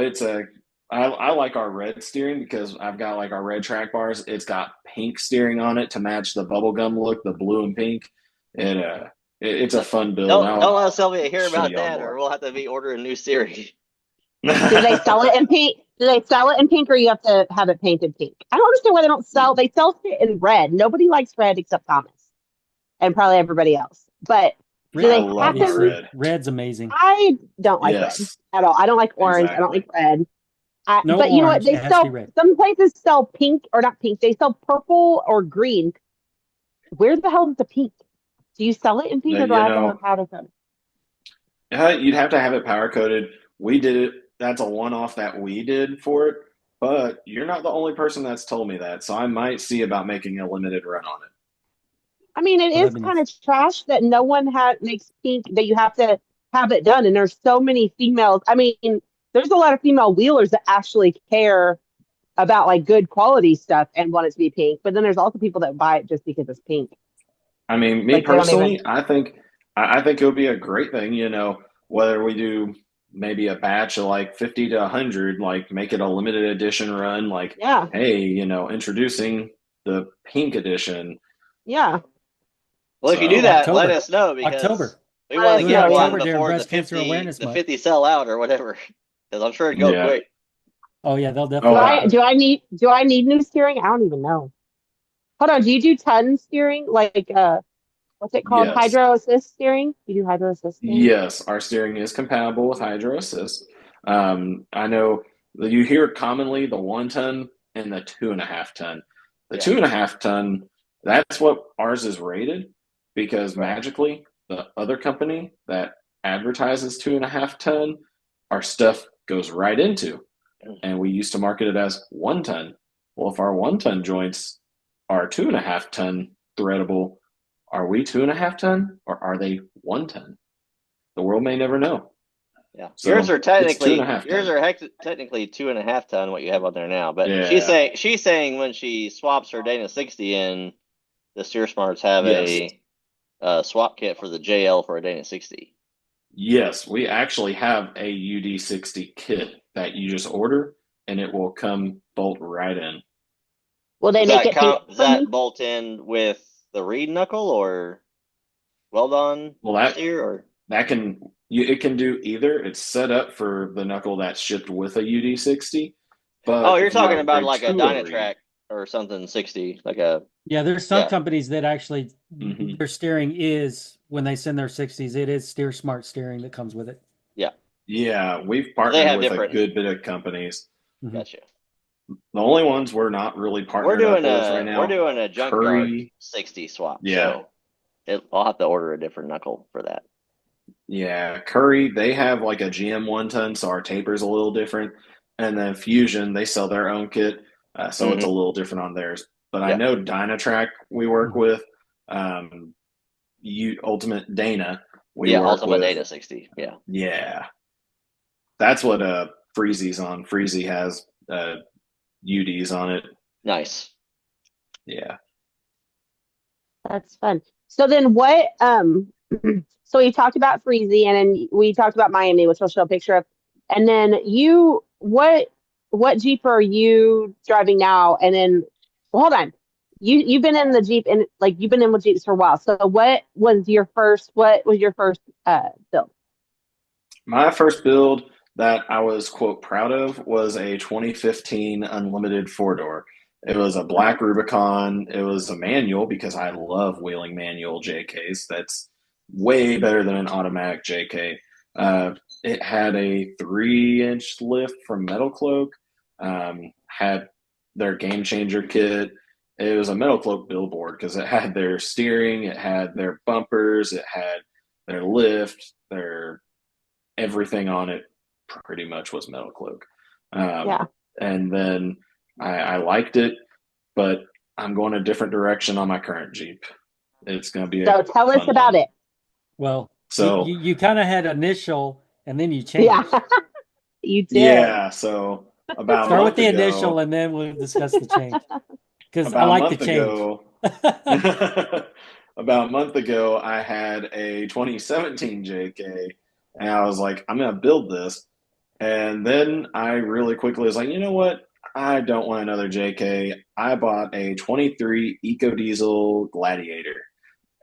I like our red steering because I've got like our red track bars. It's got pink steering on it to match the bubblegum look, the blue and pink. It's a fun build. Don't I'll let Sylvia hear show about y'all that, or more. we'll have to be ordering new steering. do they sell it in pink? Do they sell it in pink, or you have to have it painted pink? I don't understand why they don't sell. They sell it in red. Nobody likes red except Thomas and probably everybody else. But do I they red, have love my to? obviously, red. red's amazing. I don't like red Yes, at all. I don't like orange. I don't exactly. like red. No But you know what? orange. It They has to be sell, red. some places sell pink, or not pink. They sell purple or green. Where the hell is the pink? Do you sell it in pink, or do I You have to have a know, powder coat? you'd have to have it power coated. We did it. That's a one off that we did for it. But you're not the only person that's told me that, so I might see about making a limited run on it. I mean, it Oh, is that'd be kind nice. of trash that no one makes pink, that you have to have it done. And there's so many females. I mean, there's a lot of female wheelers that actually care about like good quality stuff and want it to be pink. But then there's also people that buy it just because it's pink. I mean, me Like they don't even. personally, I think it would be a great thing, whether we do maybe a batch of like 50 to 100, like make it a limited edition run, like, Yeah, hey, introducing the pink edition. yeah. Well, if you do So, Oh, that, let October. us know because October. we Let want to us Do it in get know. Yeah. one October during before Breast Cancer Awareness the Month. 50 sell out or whatever. Because I'm sure it'd go yeah. quick. Oh yeah, they'll Oh, Do definitely go I quick. do I need do I need new steering? I don't even know. Hold on. Do you do ton steering? Like what's it called? yes. Hydro assist steering? You do hydro assist steering? Yes, our steering is compatible with Hydro Assist. I know that you hear commonly the 1 ton and the 2.5 ton. The Yeah. 2.5 ton, that's what ours is rated because Right. magically the other company that advertises 2.5 ton, our stuff goes right into. And we used to market it as 1 ton. Well, if our 1 ton joints are 2.5 ton threadable, are we 2.5 ton or are they 1 ton? The world may never know. Yeah. So it's two and a half Yours ton. are technically 2.5 ton what you have on there now. But Yeah. she's saying when she swaps her Dana 60 in, the SteerSmarts have Yes. a swap kit for the JL for a Dana 60. Yes. We actually have a UD60 kit that you just order and it will come bolt right in. Will they make it painted Does for that me? bolt in with the reed knuckle or weld on Well, steer or? it can do either. It's set up for the knuckle that's shipped with a UD60, Oh, but you're if you talking about upgrade like a to a reed, Dynatrack or something 60, like a Yeah, there's some yeah. companies that actually mhm. their steering is when they send their 60s, it is SteerSmart steering that comes with it. Yeah. Yeah, we've They partnered have with a different. good bit of companies. Mhm. Gotcha. The only ones we're not really partnered up with right We're now, doing a junkyard Curry. 60 swap, Yeah, so I'll have to order a different knuckle for that. yeah. Curry, they have like a GM 1 ton, so our taper's a little different. And then Fusion, they sell their own kit, so it's a Mm-hmm. little different on theirs. But I Yeah. know Dynatrack we work Mhm. with, Ultimate Dana we Yeah, work Ultimate with. Data 60. Yeah. Yeah, that's what Freezy's on. Freezy has UDs on it. Nice. Yeah. That's fun. So then what so we talked about Freezy, and then we talked about Miami, which I'll show a picture of. And then what Jeep are you driving now? And then well, hold on. You've been in the Jeep, and like you've been in with Jeeps for a while. So what was your first build? My first build that I was, quote, proud of was a 2015 Unlimited four door. It was a black Rubicon. It was a manual because I love wheeling manual JKs. That's way better than an automatic JK. It had a 3-inch lift from Metal Cloak, had their Game Changer kit. It was a Metal Cloak billboard because it had their steering, it had their bumpers, it had their lift, their everything on it pretty much was Metal Cloak. Yeah. And then I liked it, but I'm going a different direction on my current Jeep. It's going to be a So tell us fun about one. it. Well, So You kind of had initial and then you Yeah, changed. you did. yeah, so about a Start with month the initial ago, and then we'll discuss the change. Because I about a like the month change. ago, about a month ago, I had a 2017 JK, and I was like, I'm gonna build this. And then I really quickly was like, you know what? I don't want another JK. I bought a 23 EcoDiesel Gladiator,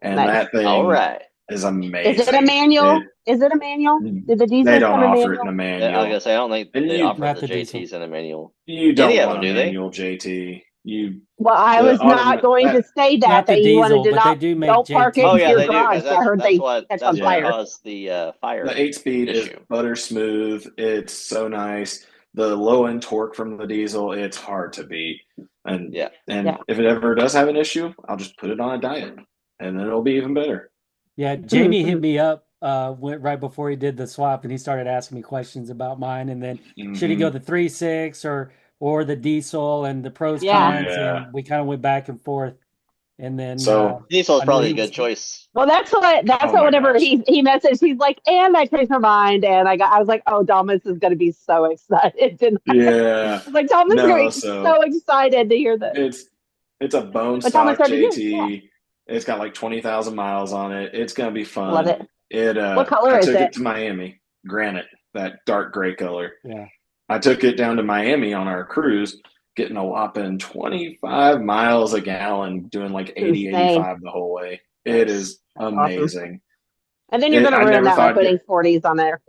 and Nice. that All thing right. is Is it a amazing. manual? Is it a manual? Did the They diesels don't come in offer it in a manual? Yeah, I was gonna manual, say I don't think and they you offer Not the the diesel. JTs in a manual. you Any don't of want them, a do they? manual JT. You Well, I the was not automatic going to that say Not the that you wanted diesel, to but they not, do make don't park it Oh into yeah, your JTs. they do garage. because So I heard they catch on that's what yeah. fire. caused the The fire 8 speed is issue. butter smooth. It's so nice. The low end torque from the diesel, it's hard to beat. And Yeah. Yeah. if it ever does have an issue, I'll just put it on a diet, and then it'll be even better. Yeah, Jamie hit me up went right before he did the swap, and he started asking me questions about mine, and then should he go Hmm. the 3.6 or the diesel and the pros Yeah. cons, Yeah. and we kind of went back and forth, and then So, Diesel is I knew probably he a good was choice. Well, that's oh what my whenever gosh. he messaged, he's like, and I changed my mind, and I was like, oh, Thomas is going to be so excited tonight. I Yeah. was like, Thomas is No, going to be so so excited to hear this. it's a bone But Thomas stock already did. Yeah, JT. It's got like 20,000 miles on it. It's gonna be love fun. it. What color I is took it? it to Miami, granite, that dark gray color. yeah. I took it down to Miami on our cruise, getting a whopping 25 miles a gallon, doing like It's 80, insane. 85 the whole way. It Nice. is That's awesome. amazing. And then you're going to I ruin never that by thought I'd putting get. 40s on there.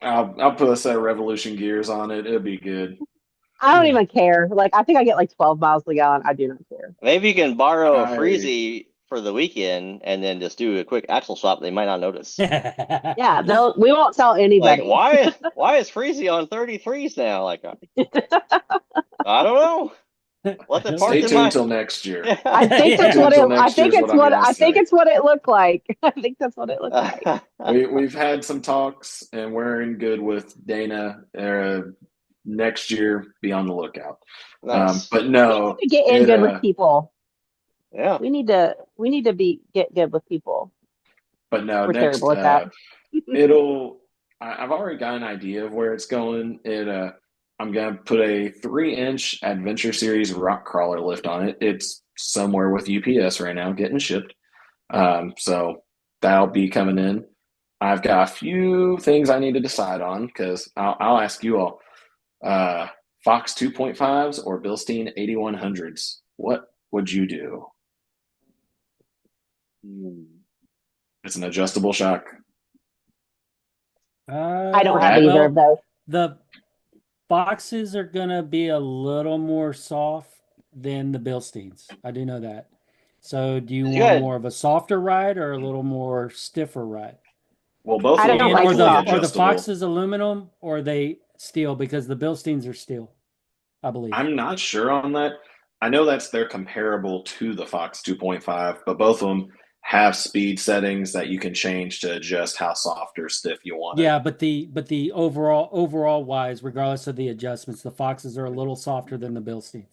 I'll put a set of Revolution gears on it. It'll be good. I don't Yeah. even care. Like, I think I get like 12 miles a gallon. I do not care. Maybe you can borrow a I Freezy for the weekend and then just do a quick axle swap. They might not notice. Yeah, we won't tell Like, anybody. why is Freezy on 33s now? Like, I don't know. Let the stay parts in tuned my till next year. I think Stay that's Yeah. tuned what it. till I next year think is what it's I'm what. gonna I think say. it's what it looked like. I think that's what it looked like. We've had some talks, and we're in good with Dana. Next year, be on the lookout. nice. But We need no, to get in it. good with people. Yeah. We need to. We need to get good with people. But no, We're terrible next. at that. It'll. I've already got an idea of where it's going. I'm gonna put a 3-inch Adventure Series rock crawler lift on it. It's somewhere with UPS right now, getting shipped. So that'll be coming in. I've got a few things I need to decide on because I'll ask you all. Fox 2.5s or Bilstein 8100s? What would you do? Hmm. It's an adjustable shock. I don't have either of Well, those. the boxes are gonna be a little more soft than the Bilsteins. I do know that. So, do you You want got more of a softer ride or a little more stiffer ride? Well, both I of them don't And are like fully soft. are the adjustable. Foxes aluminum or are they steel? Because the Bilsteins are steel, I believe. I'm not sure on that. I know that's their comparable to the Fox 2.5, but both of them have speed settings that you can change to adjust how soft or stiff you want it. Yeah, but the overall wise, regardless of the adjustments, the Foxes are a little softer than the Bilsteins,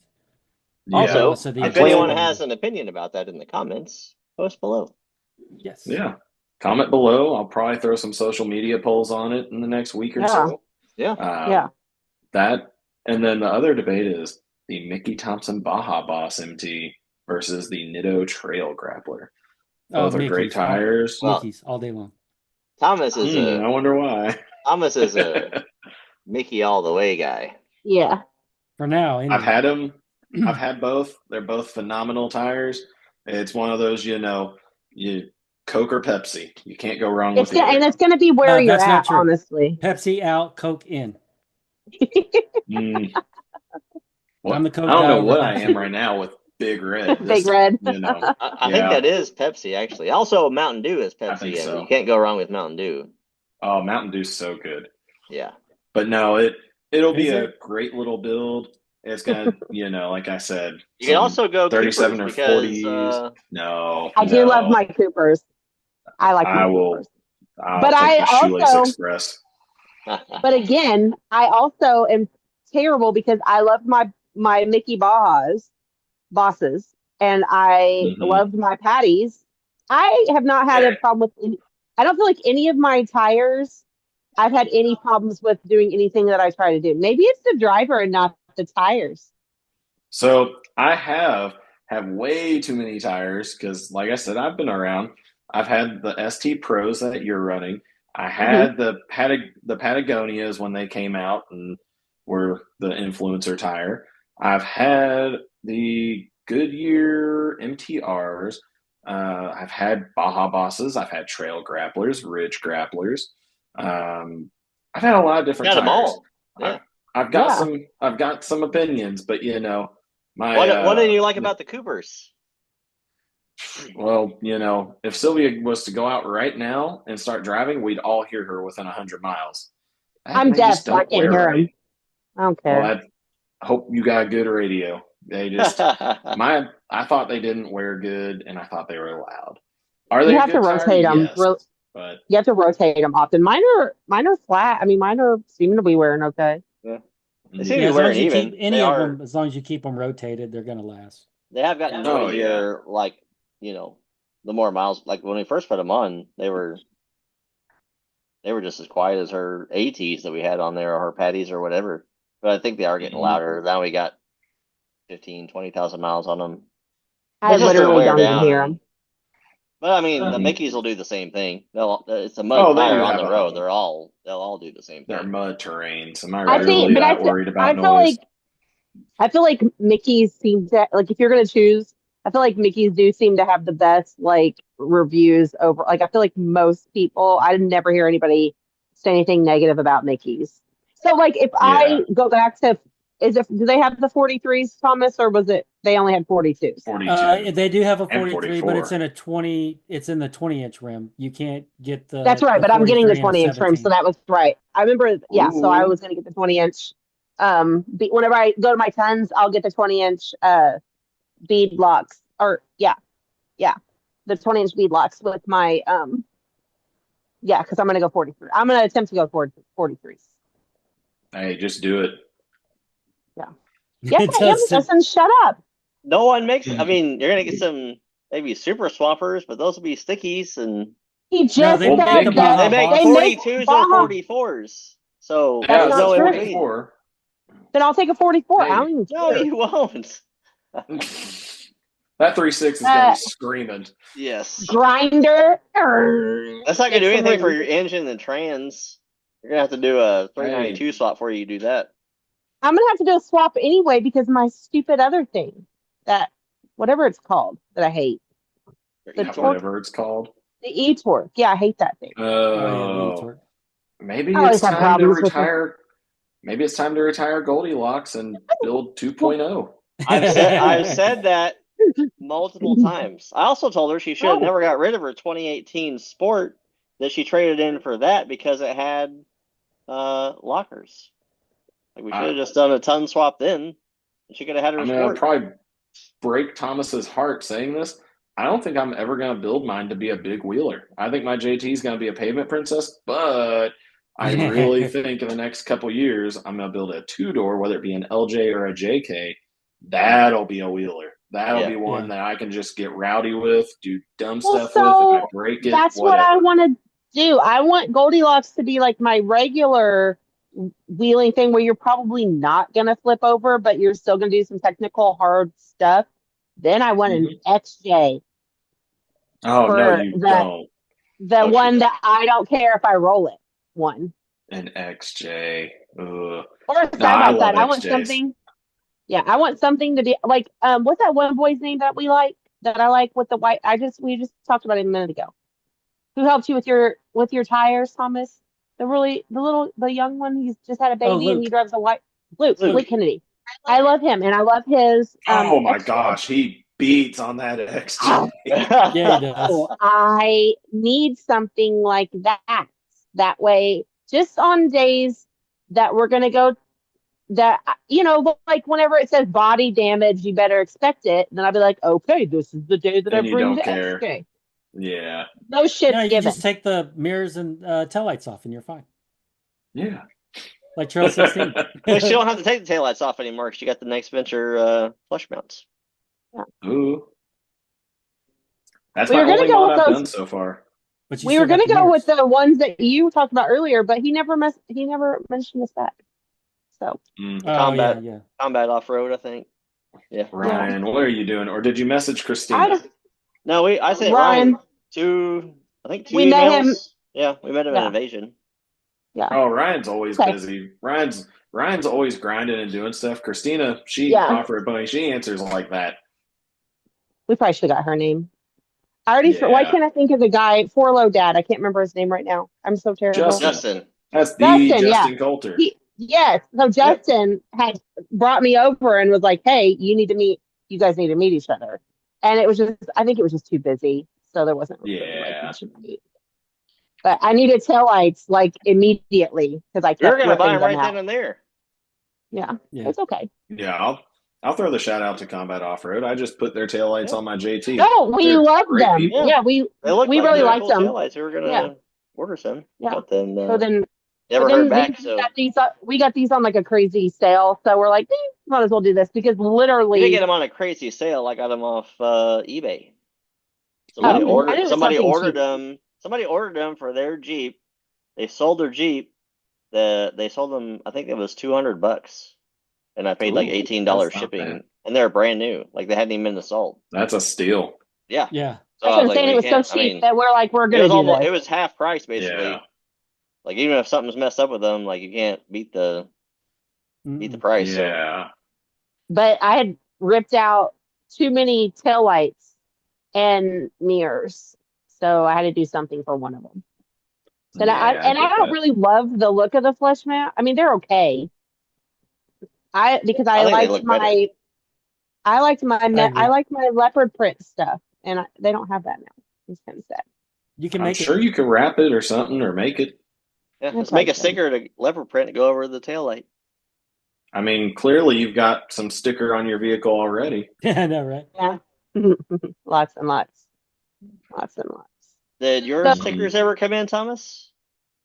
Yeah, also, regardless of the I if adjustment anyone plan. has angle. an opinion about that in the comments, post below. Yes. Yeah, comment below. I'll probably throw some social media polls on it in the next week or Yeah. so. Yeah. Yeah. That, and then the other debate is the Mickey Thompson Baja Boss MT versus the Nitto Trail Grappler. Both are great tires. Well, Mickey's all day long. Thomas is I wonder why. a Mickey all the way guy. Yeah. For now, I've anyway. had them. I've had both. They're both phenomenal tires. It's one of those, you Coke or Pepsi. You can't go wrong with And either. it's going to be where you're That's not at, true. honestly. Pepsi out, Coke in. Mm. I'm Well, the Coke I don't guy know over what I am Pepsi. right now with Big Red. Big Red. I think Yeah, that is Pepsi actually. Also, Mountain Dew is I think Pepsi, and you so. can't go wrong with Mountain Dew. Oh, Mountain Dew's so good. Yeah. But no, it'll be Is a it? great little build. It's gonna, like I said, You can some also go 37 Coopers or because 40s. No, I do love no. my Coopers. I like my I will. Coopers. I'll But take I the Shoelace also, Express. but again, I also am terrible because I love my Mickey bosses, and I Hmm. loved my patties. I have not had a problem with any. I don't feel like any of my tires. I've had any problems with doing anything that I try to do. Maybe it's the driver and not the tires. So I have way too many tires because, like I said, I've been around. I've had the ST Pros that you're running. I Hmm. had the Patagonias when they came out and were the influencer tire. I've had the Goodyear MTRs. I've had Baja Bosses. I've had Trail Grapplers, Ridge Grapplers. Um, I've had a lot of different Got them tires. all. I've Yeah. Yeah. I've got some opinions, but my What did you like about the Coopers? well, if Sylvia was to go out right now and start driving, we'd all hear her within 100 miles. I'm They deaf, just so I don't can't wear hear right. him. I don't Well, care. I hope you got good radio. They just I thought they didn't wear good, and I thought they were loud. Are You they a have to good tire? rotate them. Yes, but You have to rotate them often. Mine are flat. I mean, mine are seem to be wearing okay. Yeah. They seem to Yeah, be as long as wearing you keep even. any of them, as long as you keep them rotated, they're gonna last. They have gotten oh yeah, noisier, like, the more miles. Like when we first put them on, they were just as quiet as her ATs that we had on there, or her patties or whatever. But I think they are getting Mhm. louder. Now we got 15, 20,000 miles on them. I It's just their literally wear don't even down. hear And, them. but I mean, the Mhm. Mickeys will do the same thing. It's a mud Oh, they tire do on have the a road. hum. They'll all do the same They're thing. mud terrains. Am I I think, really but that worried about I feel noise? like Mickey's seem to like if you're gonna choose, I feel like Mickey's do seem to have the best like reviews over. Like I feel like most people, I never hear anybody say anything negative about Mickey's. So like if Yeah, I go back to, do they have the 43s, Thomas, or was it they only had 42s? 42 They do have a and 43, but 44. it's in the 20-inch rim. You can't get That's right, the but I'm getting the 43 and a 20-inch rim, so 17. that was right. I remember, yeah. So I Ooh, was gonna get the 20-inch. Whenever I go to my tons, I'll get the 20-inch bead locks, or yeah, the 20-inch bead locks with my yeah, because I'm gonna go 43. I'm gonna attempt to go 43s. hey, just do it. Yeah. Yes, It I am, does. Justin. Shut up. No one makes. I mean, you're gonna get some maybe super swampers, but those will be stickies, and He No, just they Well, make said the that they Baja make they Boss. make 42s or Baja. 44s. So That's yeah, it there's not no says in true. between. 44. Then I'll take a 44. I don't Hey, even No, care. you won't. that 3.6 is gonna be Uh, screaming. Yes. Grinder. That's not gonna Make do some anything for room. your engine and trans. You're gonna have to do a Hey, 392 swap before you do that. I'm gonna have to do a swap anyway because my stupid other thing, that whatever it's called that I hate, Your the e-torque. whatever it's called. the e-torque. Yeah, I hate that thing. Oh yeah, the Oh, e-torque. I maybe always it's have time to problems with them. retire. Maybe it's time to retire Goldilocks and build Well, 2.0. I've said that multiple times. I also told her she should have no, never got rid of her 2018 Sport that she traded in for that because it had lockers. Like we should I, have just done a ton swap then. And she could have had her I'm gonna Sport. probably break Thomas's heart saying this. I don't think I'm ever gonna build mine to be a big wheeler. I think my JT is gonna be a pavement princess, but I really think in the next couple years I'm gonna build a two door, whether it be an LJ or a JK. That'll be a wheeler. That'll Yeah. be one Yeah. that I can just get rowdy with, do dumb well, stuff with. If I so break it, that's what I whatever. want to do. I want Goldilocks to be like my regular wheeling thing where you're probably not gonna flip over, but you're still gonna do some technical hard stuff. Then I want an Mhm. XJ Oh no, for you the don't. the Oh, she one does. that I don't care if I roll it one. An XJ. Ugh. Or No, side I by love side. I want XJs. something. Yeah, I want something to be like what's that one boy's name that I like with the white, we just talked about it a minute ago. Who helped you with your tires, Thomas? The young one, he's just had a Oh, baby and he Luke. drives a white Luke Luke. Kennedy. I love him and I love his Oh my XJ. gosh, he beats on that XJ. Oh, Yeah, he does. I need something like that. That way, just on days that we're gonna go, that like whenever it says body damage, you better expect it. Then I'll be like, okay, this is the day that I And you bring don't the care. XJ. Yeah. No No, shit's you just given. take the mirrors and taillights off, and you're fine. Yeah. Like Trail 16. But she don't have to take the taillights off anymore because she got the Next Venture flush mounts. Yeah. Ooh. That's We my were gonna only go mod with I've those. done so far. But you We were still got gonna the go with mirrors. the ones that you talked about earlier, but he never mentioned us that. So Mm. The Oh yeah, combat yeah. combat off road, I think. Yeah. yeah, Ryan, what are you doing? Or did you message I Christina? don't- No, I sent Ryan Ryan, I think two we met him. emails. Yeah, we met him at Yeah, Invasion. yeah. Oh, Ryan's always Okay, busy. Ryan's always grinding and doing stuff. Christina, she yeah. offered money. She answers like that. We probably should have got her name. I already. Why Yeah. can't I think of the guy? Four Low Dad. I can't remember his name right now. I'm so terrible. Justin. Justin. That's the Justin, yeah. Justin Coulter. Yes. So Yep. Justin had brought me over and was like, "Hey, you guys need to meet each other." And it was just, I think it was just too busy, so there wasn't really like Yeah. much of a meet. But I needed taillights like immediately because I We were kept gonna buy ripping him them right then out. and there. Yeah, Yeah. it's okay. Yeah, I'll throw the shout out to Combat Off Road. I just put their taillights Yeah. on my JT. No, we They're love great them. people. Yeah. Yeah, They looked we like really really liked cool them. taillights. We were Yeah, gonna order some, yeah. but then So then, never heard back. So we got these on like a crazy sale. So we're like, might as well do this because we didn't get literally, them on a crazy sale. I got them off eBay. I Oh, knew it was Somebody something ordered cheap. them. Somebody ordered them for their Jeep. They sold their Jeep. They sold them. I think it was $200, and I paid like Ooh, $18 that's not bad. shipping, and they're brand new. Like they hadn't even been sold. That's a steal. Yeah. yeah. So That's I what was I'm like, saying. well, It you was so can't. I cheap mean, that we're like, we're it gonna was do almost. this. It was half price basically. Yeah. Like even if something's messed up with them, like you can't beat the Mm-mm. price. So Yeah. But I had ripped out too many taillights and mirrors, so I had to do something for one of them. And Yeah, I I get don't that. really love the look of the flesh mat. I mean, they're okay. Because I think they look better. I I agree. liked my leopard print stuff, and they don't have that now. It's kind of sad. You can I'm make sure it. you can wrap it or something or make it. Yeah, I let's make probably a sticker to leopard print to go over the taillight. I mean, clearly you've got some sticker on your vehicle already. I know, right? could. Yeah, lots and lots, lots and lots. Did your So, stickers ever come in, Thomas?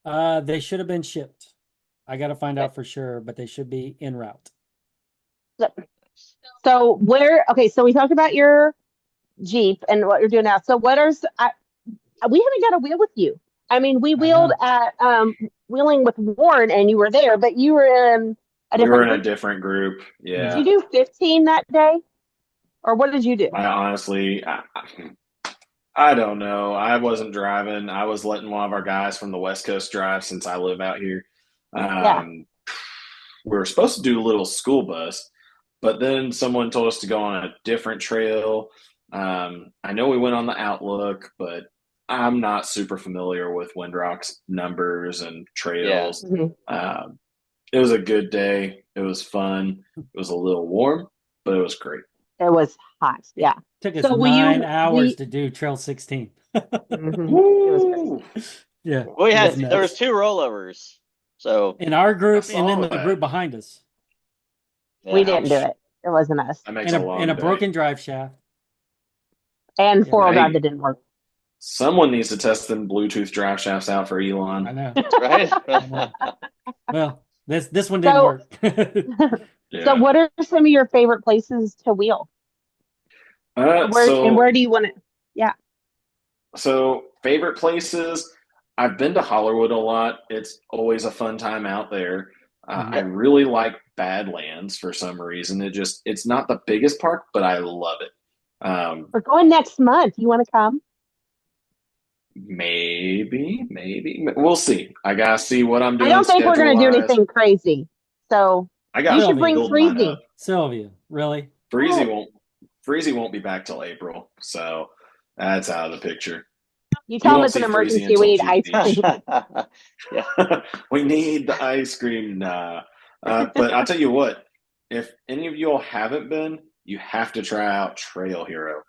They should have been shipped. I got to find out for sure, but they should be en route. so where? Okay, so we talked about your Jeep and what you're doing now. So what are we haven't got a wheel with you. I mean, we I wheeled know. at wheeling with Warren, and you were there, but you were in a We were different in a group. different group. Did Yeah. you do 15 that day, or what did you do? I honestly, I don't know. I wasn't driving. I was letting one of our guys from the West Coast drive since I live out here. Yeah. We were supposed to do a little school bus, but then someone told us to go on a different trail. I know we went on the Outlook, but I'm not super familiar with Windrock's numbers and trails. Mhm. It was a good day. It was fun. It was a little warm, but it was great. It was hot. Yeah. Took us So 9 hours to do Trail 16. Mhm. It was great. Woo! Yeah, We it was had there was nuts. 2 rollovers. So In our I group and then saw the that. group behind us, We yeah. didn't do Ouch. it. It wasn't us. That makes and a a long day. broken drive shaft. And Yeah. four-wheel drive Hey, that didn't work. someone needs to test them Bluetooth drive shafts out for I Elon. know. Right? I know. Well, this one didn't So, work. so Yeah. what are some of your favorite places to wheel? And where do you want it? Yeah. So favorite places, I've been to Hollywood a lot. It's always a fun time out there. I really like Badlands for some reason. It's not the biggest park, but I love it. We're going next month. You want to come? Maybe we'll see. I gotta see what I'm I doing don't think we're schedule going to do wise. anything crazy. So I you got should bring build mine Freezy. up. Sylvia, really? Freezy won't be back till April, so that's out of the picture. You You tell him won't it's see an Freezy emergency. until We eat Jeep ice Beach. cream. Yeah. We need the ice cream. Nah. But I'll tell you what, if any of you all haven't been, you have to try out Trail Hero.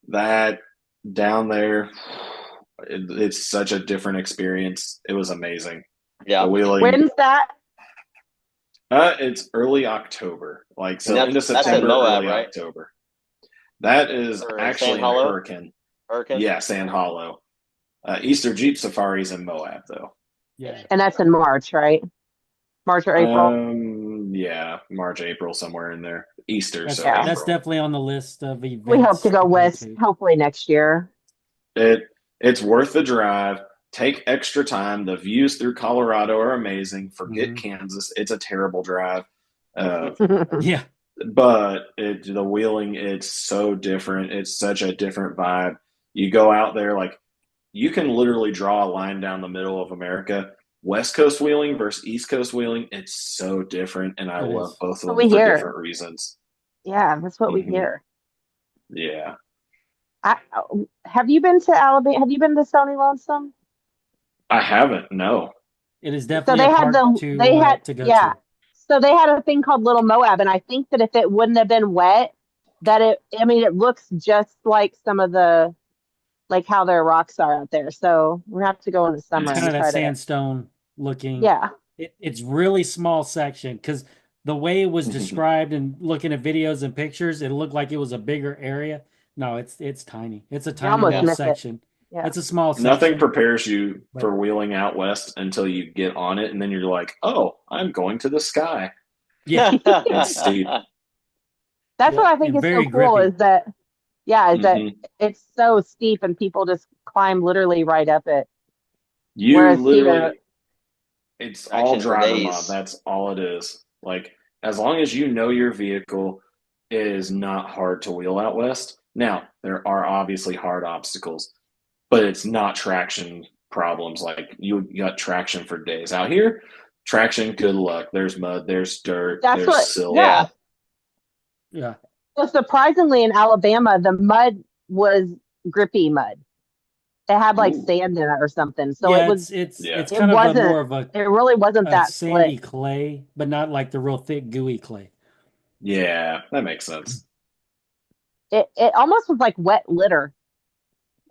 That down there, it's such a different experience. It was amazing. Yeah. The wheeling. When's that? It's early October, like so And into that's in September, Moab, early right? October. That is Or actually Sand in Hollow? Hurricane. Hurricane? Yeah, Sand Hollow. Easter Jeep Safari's in Moab, though. Yeah. And that's in March, right? March or April? Yeah, March, April, somewhere in there. Easter, That's so Yeah. that's April. definitely on the list of events We hope to go to with to. hopefully next year. It's worth the drive. Take extra time. The views through Colorado are amazing. Forget Hmm. Kansas. It's a terrible drive. Uh, Yeah. but the wheeling, it's so different. It's such a different vibe. You go out there, like, you can literally draw a line down the middle of America. West Coast wheeling versus East Coast wheeling, it's so different, and I It love is. both of What them we for hear. different reasons. Yeah, that's what we Hmm. hear. Yeah, I, have you been to Alabama? Have you been to Stony Lonesome? I haven't. No. It is So definitely a they had park to go yeah. to. So they had a thing called Little Moab, and I think that if it wouldn't have been wet, I mean, it looks just like some of the like how their rocks are out there. So we have to go in the It's summer kind and of that try to. sandstone looking. Yeah, It's really small section because the way it was described and looking at videos and pictures, it looked like it was a bigger area. No, it's tiny. It's a you tiny almost little Yeah. miss it. section. Yeah. It's a small Nothing section, prepares you but for wheeling out west until you get on it, and then you're like, "Oh, I'm going to the sky." yeah, It's steep. That's what yeah, I think and is so very cool grippy. is that, yeah, is that Hmm. it's so steep and people just climb literally right up it. You Whereas here, literally, it's all Traction for driver mod. days. That's all it is. Like, as long as you know your vehicle, it is not hard to wheel out west. Now, there are obviously hard obstacles, but it's not traction problems. Like, you got traction for days. Out here, traction, good luck. There's mud, there's dirt, that's there's what, silt. yeah. Yeah. Yeah, So surprisingly, in Alabama, the mud was grippy mud. It had like Ooh, sand in it or something. So yeah. It's yeah. it kind of a wasn't, more of it really wasn't a that sandy slick. clay, but not like the real thick gooey clay. Yeah, that makes sense. It almost was like wet litter,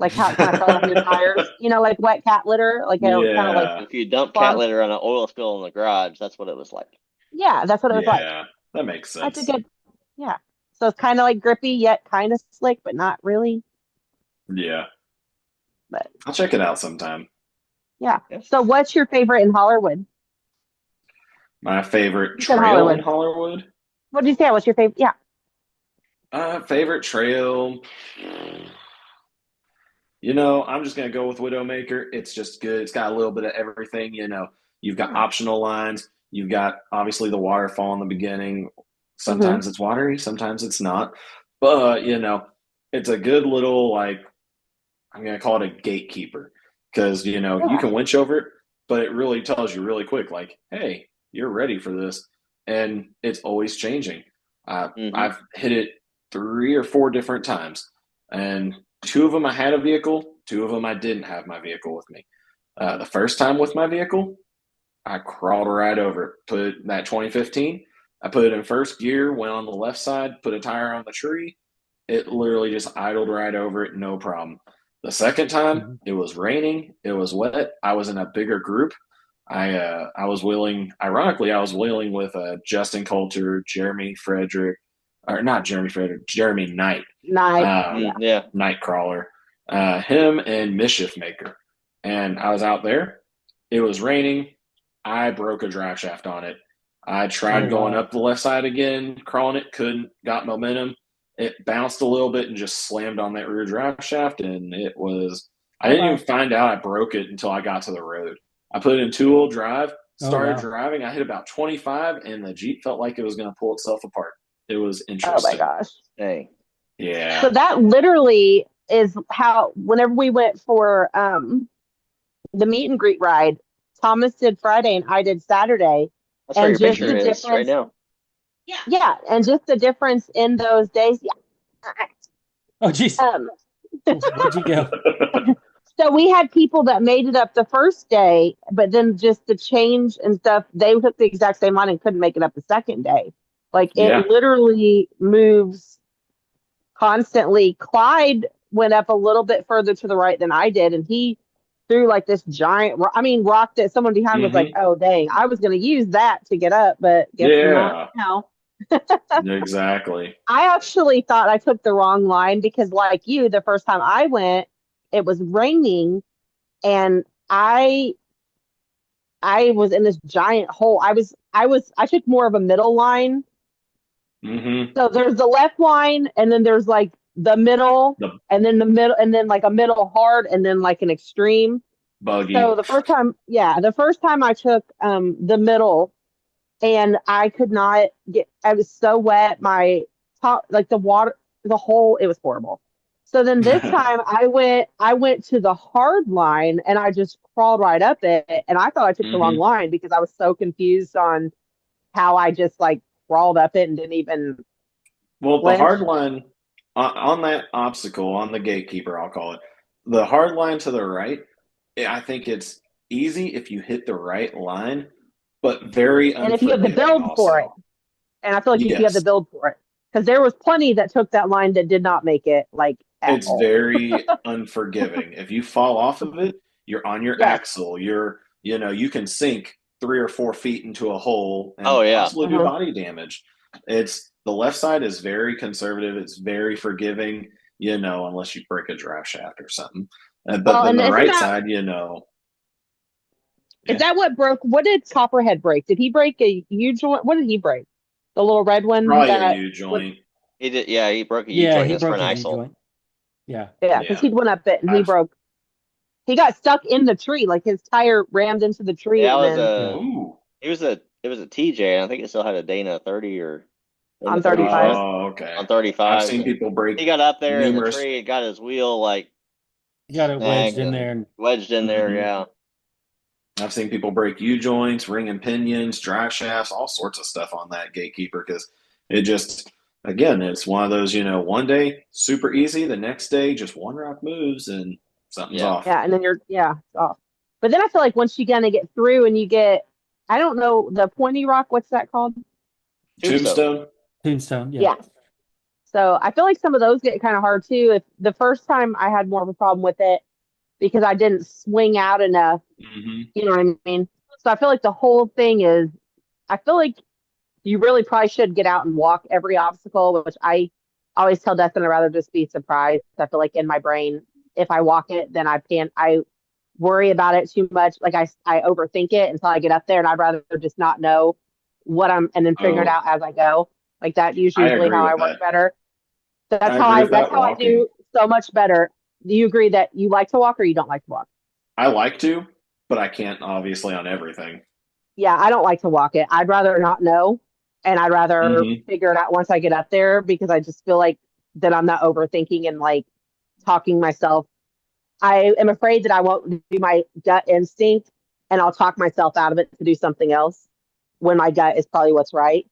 like how it kind of fell off your tires, like wet cat litter, like how it kind of like Yeah, If you dump cat clung. litter on an oil spill in the garage, that's what it was like. Yeah, that's what it was like. yeah, that makes That's a sense. good, yeah. So it's kind of like grippy yet kind of slick, but not really. Yeah, But I'll check it out sometime. yeah. Yeah. So what's your favorite in Hollywood? My favorite You said trail in Hollywood. Hollywood. What did you say? What's your favorite? Yeah. Favorite trail. I'm just gonna go with Widowmaker. It's just good. It's got a little bit of everything. You've got Yeah. optional lines. You've got obviously the waterfall in the beginning. Mm-hmm. Sometimes it's watery, sometimes it's not. But it's a good little, like, I'm gonna call it a gatekeeper because you Yeah. can winch over it, but it really tells you really quick, like, hey, you're ready for this, and it's always changing. Hmm. I've hit it 3 or 4 different times, and 2 of them I had a vehicle, 2 of them I didn't have my vehicle with me. The first time with my vehicle, I crawled right over it. Put that 2015. I put it in first gear, went on the left side, put a tire on the tree. It literally just idled right over it, no problem. The second time, Mhm. it was raining, it was wet. I was in a bigger group. I was wheeling. Ironically, I was wheeling with Justin Coulter, Jeremy Frederick, or not Jeremy Frederick, Jeremy Knight, Night. um, Yeah. Yeah. Nightcrawler, him and Mischief Maker. And I was out there. It was raining. I broke a drive shaft on it. I Oh tried going wow. up the left side again, crawling it, couldn't, got momentum. It bounced a little bit and just slammed on that rear drive shaft. And I Oh didn't wow. even find out I broke it until I got to the road. I put it in 2-wheel drive, Oh started wow. driving. I hit about 25, and the Jeep felt like it was going to pull itself apart. It was Oh my interesting. gosh. Dang. So Yeah. that literally is how whenever we went for the meet and greet ride, Thomas did Friday and I did Saturday. That's where And your just picture the Hmm. is right difference, now. yeah, and just the difference in those days. Yeah. Oh geez. Um, Where'd you go? so we had people that made it up the first day, but then just the change and stuff, they took the exact same line and couldn't make it up the second day. Like it Yeah. literally moves constantly. Clyde went up a little bit further to the right than I did, and he threw like this giant, rock that someone behind was like, Hmm. oh, dang, I was going to use that to get up, but guess not Yeah. now. Exactly. I actually thought I took the wrong line because, like you, the first time I went, it was raining and I was in this giant hole. I took more of a middle line. Hmm. So there's the left line, and then there's like the middle, The and then the middle, and then like a middle hard, and then like an extreme. So buggy. the first time I took the middle, and I could not get. I was so wet. My top, like the water, the whole. It was horrible. So then this time I went to the hard line, and I just crawled right up it, and I thought I took the wrong hmm line because I was so confused on how I just like crawled up it and didn't even Well, the hard flinch. line on that obstacle, on the gatekeeper, I'll call it, the hard line to the right, I think it's easy if you hit the right line, but very And if you have the unforgiving build for it, also. and I feel like if you have the Yes, build for it, because there was plenty that took that line that did not make it like at it's all. very unforgiving. If you fall off of it, you're on your Yes. axle. You can sink 3 or 4 feet into a hole and Oh yeah. possibly do Uh-huh. body damage. It's the left side is very conservative. It's very forgiving, unless you break a drive shaft or something. But Well, then and the isn't right that side, is yeah, that what broke? What did Copperhead break? Did he break a huge one? What did he break? The little red one probably a that U was, joint. He did. Yeah, he broke a U Yeah, joint in he his broke front a U axle. joint. Yeah. yeah, because Yeah, he went up it and I've he got stuck in the tree, like his tire rammed into the tree, Yeah, and then Yeah. it was a TJ. And I think it still had a Dana 30 or Dana on 30 35. front oh, okay. on I've 35s, seen and people break he got up there in the numerous. tree and got his wheel like He got it wedged snagged in and there, and wedged in there. Mhm. Yeah, I've seen people break U joints, ring and pinions, drive shafts, all sorts of stuff on that gatekeeper because it just, again, it's one of those, one day super easy, the next day just one rock moves and something's yeah. off. Yeah, and then it's off. But then I feel like once you kind of get through and you get, I don't know, the pointy rock, what's that called? Tombstone. Tombstone, Tombstone. Yeah. Yeah. So I feel like some of those get kind of hard too. If the first time I had more of a problem with it because I didn't swing out enough, hmm you know what I mean? So I feel like the whole thing is, I feel like you really probably should get out and walk every obstacle, which I always tell Dustin I'd rather just be surprised. I feel like in my brain, if I walk it, then I worry about it too much. Like I overthink it until I get up there, and I'd rather just not know and then figure it Oh, out as I go. Like that I usually agree how I with work that. better. I agree with That's that how I walking. do so much better. Do you agree that you like to walk or you don't like to walk? I like to, but I can't obviously on everything. Yeah, I don't like to walk it. I'd rather not know, and I'd rather hmm figure it out once I get up there because I just feel like that I'm not overthinking and like talking myself. I am afraid that I won't do my gut instinct and I'll talk myself out of it to do something else when my gut is probably what's right.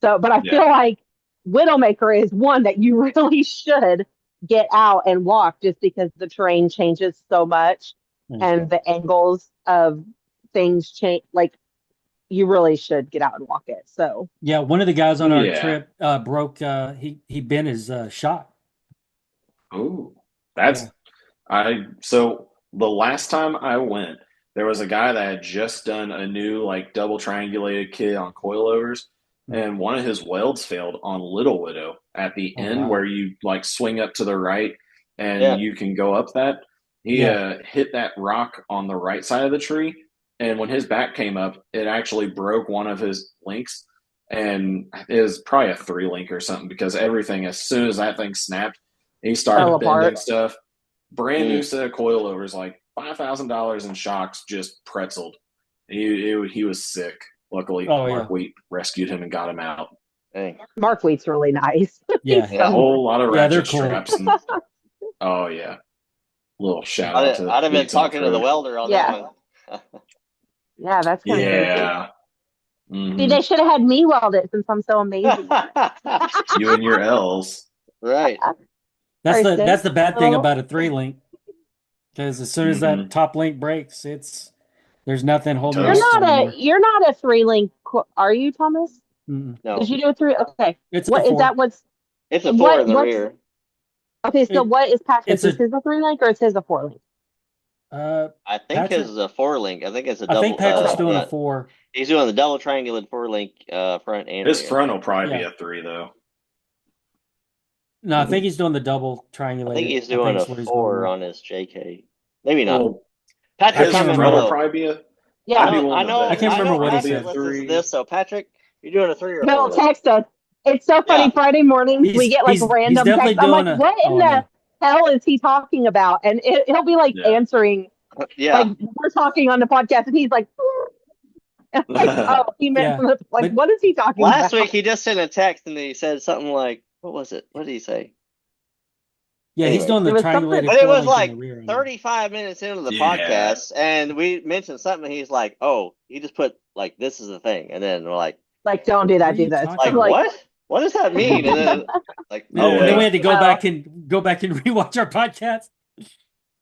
So, but I Yeah. feel like Widowmaker is one that you really should get out and walk just because the terrain changes so much Yeah. and the angles of things change. Like you really should get out and walk it. So, Yeah, one of the guys on our Yeah. trip broke. He bent his shot. Oh, Yeah. that's so the last time I went, there was a guy that had just done a new like double triangulated kit on coilovers, and one of his welds failed on Little Widow at the Oh end wow. where you like swing up to the right and Yeah. you can go up that. He Yeah. hit that rock on the right side of the tree, and when his back came up, it actually broke one of his links, and it was probably a 3 link or something because everything as soon as that thing snapped, he fell started bending apart. stuff. Brand new Mm. set of coilovers, like $5,000 in shocks, just pretzeled. He was sick. Luckily, Oh yeah. Mark Wheat rescued him and got him out. Dang. Mark Wheat's really nice. Yeah. He's Yeah. A so whole lot of Yeah, they're ratchet cool. straps and oh yeah, little shout out to I'd have been Wheats Off talking to the Road. welder on that yeah, one. yeah, that's kind of crazy. Yeah, See, hmm they should have had me weld it since I'm so amazing at you and your L's. Right. it. Person, That's the bad thing little. about a 3 link because as soon as that hmm top link breaks, there's nothing holding the Toast. axle anymore. You're not a 3 link, are you, Thomas? Mm-mm. Did No, you do a three? Okay. It's a What is that? four. it's a four in the What's rear. okay? So It what is Patrick's? it's Is a his a 3 link or is his a 4 link? I think his Patrick. is a 4 link. I think it's a I think double. Patrick's doing a Yeah, 4. he's doing the double triangulated 4 link front and His rear. front will probably be Yeah. a 3 though. No, I think he's doing the double I think triangulated. he's I doing think a is what he's going 4 with. on his JK. Maybe not. Well, I Patrick, his can't comment front will remember. below. probably be a. Yeah. I'd be willing to I bet can't his I remember know front what he will be a Patrick said. listens to 3. this, so Patrick, you're doing a 3 or a No, 4 link. text us. It's so funny. Yeah. Friday mornings we get like He's random definitely texts. I'm like, doing a. what in Oh the no. hell is he talking about? And he'll be like Yeah. answering, like Yeah. we're talking on the podcast, and he's like, like, oh, he meant Yeah, like, but what is he talking Last about? week he just sent a text and he said something like, "What was it? What did he say?" yeah, he's Anyways, doing It the was something. triangulated but it four was link in the like rear. 35 minutes into the Yeah. podcast, and we mentioned something. He's like, "Oh, he just put like this is the thing," and then we're Like, don't do What that. are Do you this. talking I'm like, like, about? "What? What does that mean?" And then like, "Oh And then we Yeah. had wait, to go well, back and rewatch our podcast.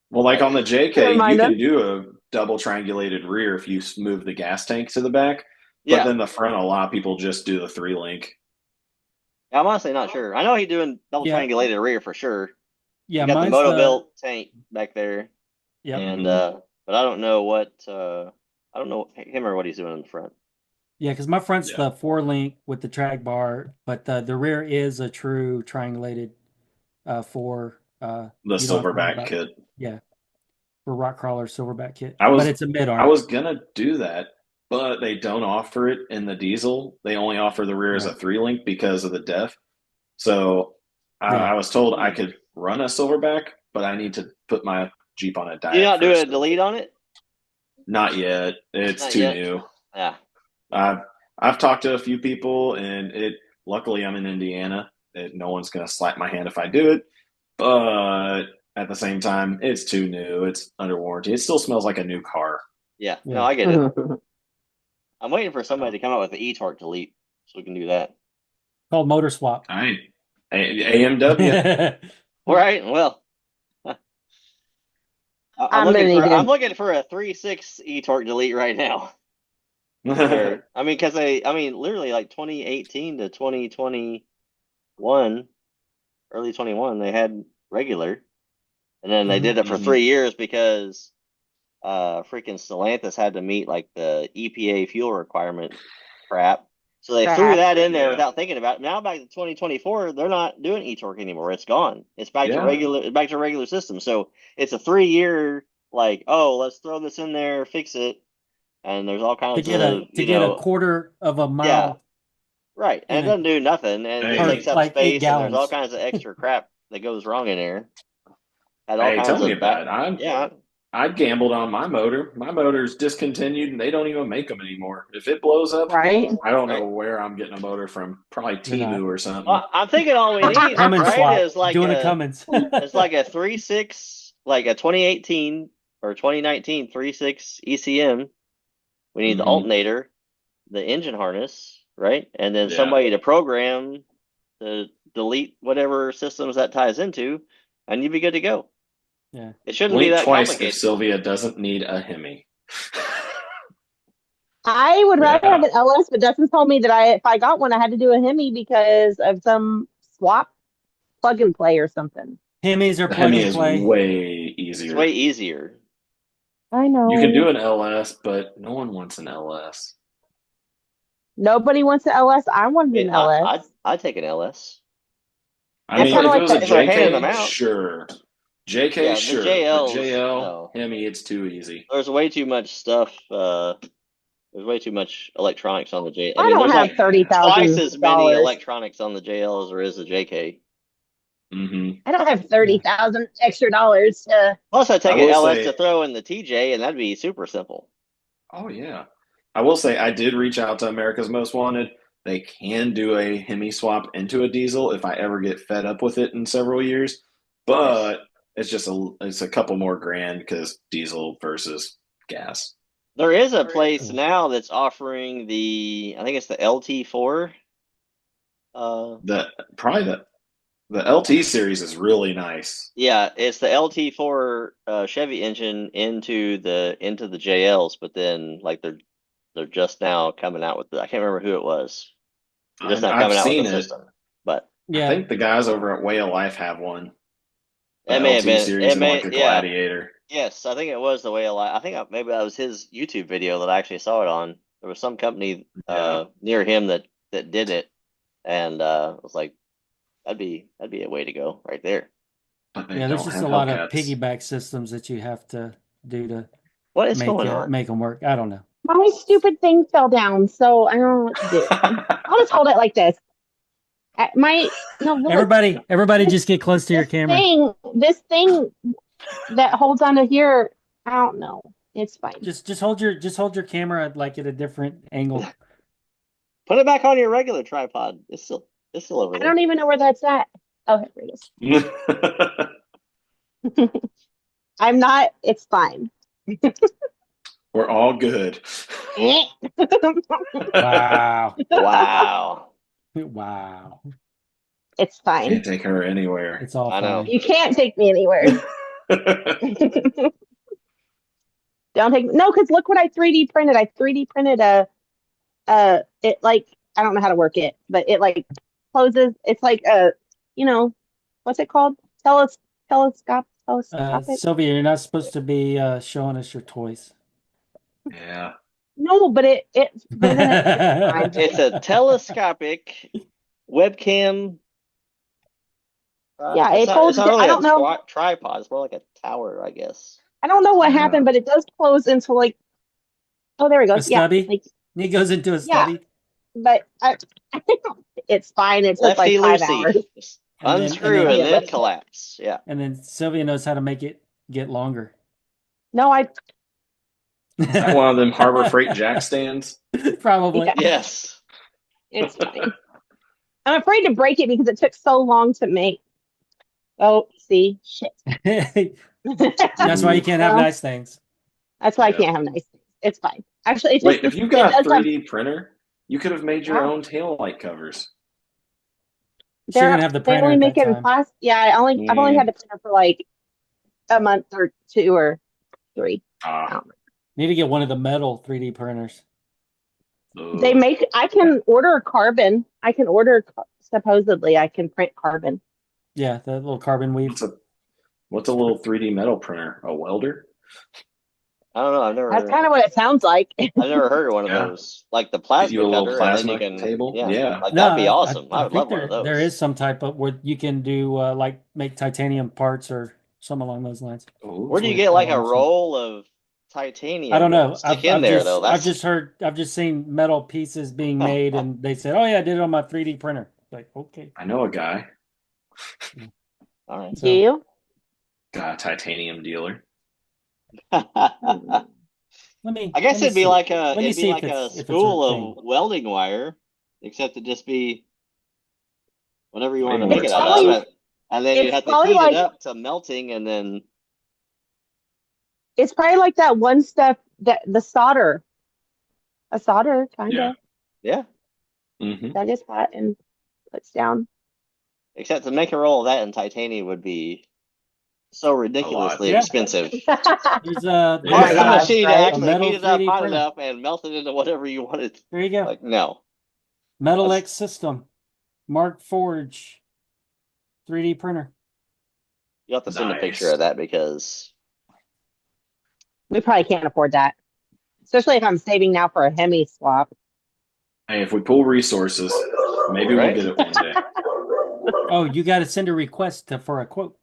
Well, like on the to JK, you remind can them. do a double triangulated rear if you move the gas tank to the back, but yeah." then the front, a lot of people just do the 3 link. I'm honestly not sure. I know he's doing double Yeah, triangulated rear for sure. yeah, You got the mine's the. Motobilt tank back there, Yep. and Mhm. but I don't know what I don't know him or what he's doing in the front. Yeah, because my front's Yeah. the 4 link with the track bar, but the rear is a true triangulated four. The You don't have to worry silverback about. kit. Yeah, for rock crawler silverback kit, I but was it's a mid I arc. was gonna do that, but they don't offer it in the diesel. They only offer the rear as a Right. 3 link because of the def. So Yeah. I was told I could run a silverback, but I need to put my Jeep on a Do you diet not do a first. delete on it? Not yet. It's Not too yet. new. Yeah. I've talked to a few people, and luckily I'm in Indiana. No one's gonna slap my hand if I do it, but at the same time, it's too new. It's under warranty. It still smells like a new car. Yeah. No, Yeah. I get it. I'm waiting for somebody to come out with the e-torque delete so we can do that. Called motor swap. All right, AMW. All right. Well, I'm gonna need I'm to. looking for a 3.6 e-torque delete right now. Where I mean, because literally like 2018 to 2021, early 21, they had regular, and then they did it for Mhm. 3 years because freaking Stellantis had to meet like the EPA fuel requirement crap. So they threw Crap. that in there Yeah. without thinking about it. Now back to 2024, they're not doing e-torque anymore. It's gone. It's back to Yeah. regular system. So it's a 3 year like, oh, let's throw this in there, fix it. And there's all to kinds get of, a quarter of a yeah, mile right. And in it a doesn't do nothing, and it or takes Hey, up like eight space, and there's all gallons. kinds of extra crap that goes wrong in there. Had all hey, kinds tell me of about back, it. I yeah, I gambled on my motor. My motor's discontinued, and they don't even make them anymore. If it blows up, Right. I don't know right. where I'm getting a motor from. Probably You're not. Timu or something. Well, I'm thinking all we need, Cummins right, swap. is like Doing a Cummins. it's like a 3.6, like a 2018 or 2019 3.6 ECM. We need the Hmm. alternator, the engine harness, right, and then Yeah. somebody to program to delete whatever systems that ties into, and you'd be good to go. Yeah. It shouldn't be Blink that twice if complicated. Sylvia doesn't need a Hemi. I would rather have Yeah. an LS, but Dustin told me that if I got one, I had to do a Hemi because of some swap plug and play or something. Hemis are The plug Hemi and is play. way It's easier. way easier. I You can do know. an LS, but no one wants an LS. Nobody wants an LS. I I wanted mean, an LS. I'd take an LS. I It's mean, kind of if it like was a that. If they're handing them JK, out, sure. JK, yeah, the sure. But JLs, JL, no. Hemi, it's too easy. There's way too much stuff. There's way too much electronics on the J. I I mean, don't there's have like thirty twice thousand as many dollars. electronics on the JL as there is the JK. Hmm. I don't have Yeah. 30,000 extra dollars. Plus, I I take an will LS to say, throw in the TJ, and that'd be super simple. oh yeah. I will say I did reach out to America's Most Wanted. They can do a Hemi swap into a diesel if I ever get fed up with it in several years. Nice. But it's a couple more grand because diesel versus gas. There is a place now that's offering I think it's the LT4. The probably the LT series is really nice. Yeah, it's the LT4 Chevy engine into the JLs, but then like they're just now coming out with I can't remember who it was. They're just now I've coming out with seen the it. system, but I Yeah. think the guys over at Way of Life have one. The it may have LT been series it and like may a yeah. Gladiator. Yes, I think it was the way I think maybe that was his YouTube video that I actually saw it on. There was some company Yeah. near him that did it, and I was like, that'd be a way to go right there. But they Yeah, there's don't just have a lot of Hellcats. piggyback systems that you have to do to What is make going on? make them work. I don't know. My stupid thing fell down, so I don't know what to do. I'll just hold it like this. No, look, Everybody, just get close to your camera. this thing that holds onto here, I don't know. It's fine. Just hold your camera like at a different angle. Put it back on your regular tripod. It's still over I there. don't even know where that's at. Oh, here it is. I'm not. It's fine. We're all good. Wow. Wow. Wow. It's fine. Can't take her anywhere. It's all I know. fine. You can't take me anywhere. Don't take no, because look what I 3D printed. I 3D printed it like I don't know how to work it, but it like closes. It's like what's it called? Telescopic. Sylvia, you're not supposed to be showing us your toys. Yeah. No, but it's fine. It's a telescopic webcam. Yeah, it holds. It's not really I don't know. a tripod. It's more like a tower, I guess. I don't know what Yeah. happened, but it does close into like. Oh, there we go. A stubby? Yeah, like, It goes into a stubby. but it's fine. It took like Lefty 5 hours. loosey. Just unscrew and then Yeah. collapse. Yeah. And then Sylvia knows how to make it get longer. No, I Is that one of them Harbor Freight jack stands? Probably. Yeah. Yes. It's fine. I'm afraid to break it because it took so long to make. Oh, see, shit. That's why you can't have Well, nice things. That's why I Yeah. can't have nice things. It's fine. Actually, it's Wait, just if you got a it does have- 3D printer, you could have made your Wow. own tail light covers. She didn't have the they printer only at make that it in time. plastic. Yeah, I've only had the printer for like a month or 2 or 3. Ah, Need to get one of the metal 3D printers. They make. I can order carbon. I can order. Supposedly, I can print carbon. Yeah, the little carbon weave. What's a little 3D metal printer? A welder? I don't know. That's kind of what it sounds like. I've never heard of one of Yeah. those. Like the Get plasma you a little cutter, and then plasma you can table? Yeah. Yeah. Like that'd be awesome. I would think love one of those. There is some type of where you can do like make titanium parts or something along those lines. Ooh. Where do you get like a roll of titanium? I don't know. Stick in there though. I've just seen metal pieces being made, and they said, "Oh yeah, I did it on my 3D printer." Like, okay, I know a guy. All right. Do you? Got a titanium dealer. I guess it'd be like a if it's spool a of thing. welding wire, except it'd just be whatever you Way want to more make it out probably- of it. And then you it's have to probably heat like- it up to melting, and then It's probably like that one stuff that the solder. A solder, kind of. yeah. Mm-hmm. That is hot and puts down. Except to make a roll of that in titanium would be so ridiculously Yeah. expensive. There's Yeah. Cost the gosh, machine to right? actually A metal heat it up 3D hot printer. enough and melt it into whatever you wanted. There you go. Like no. Metal that's- X system, Mark Forge, 3D printer. You'll have to send a Nice. picture of that because We probably can't afford that. Especially if I'm saving now for a Hemi swap. Hey, if we pool resources, maybe Right. we'll get it one day. Oh, you got to send a request for a quote.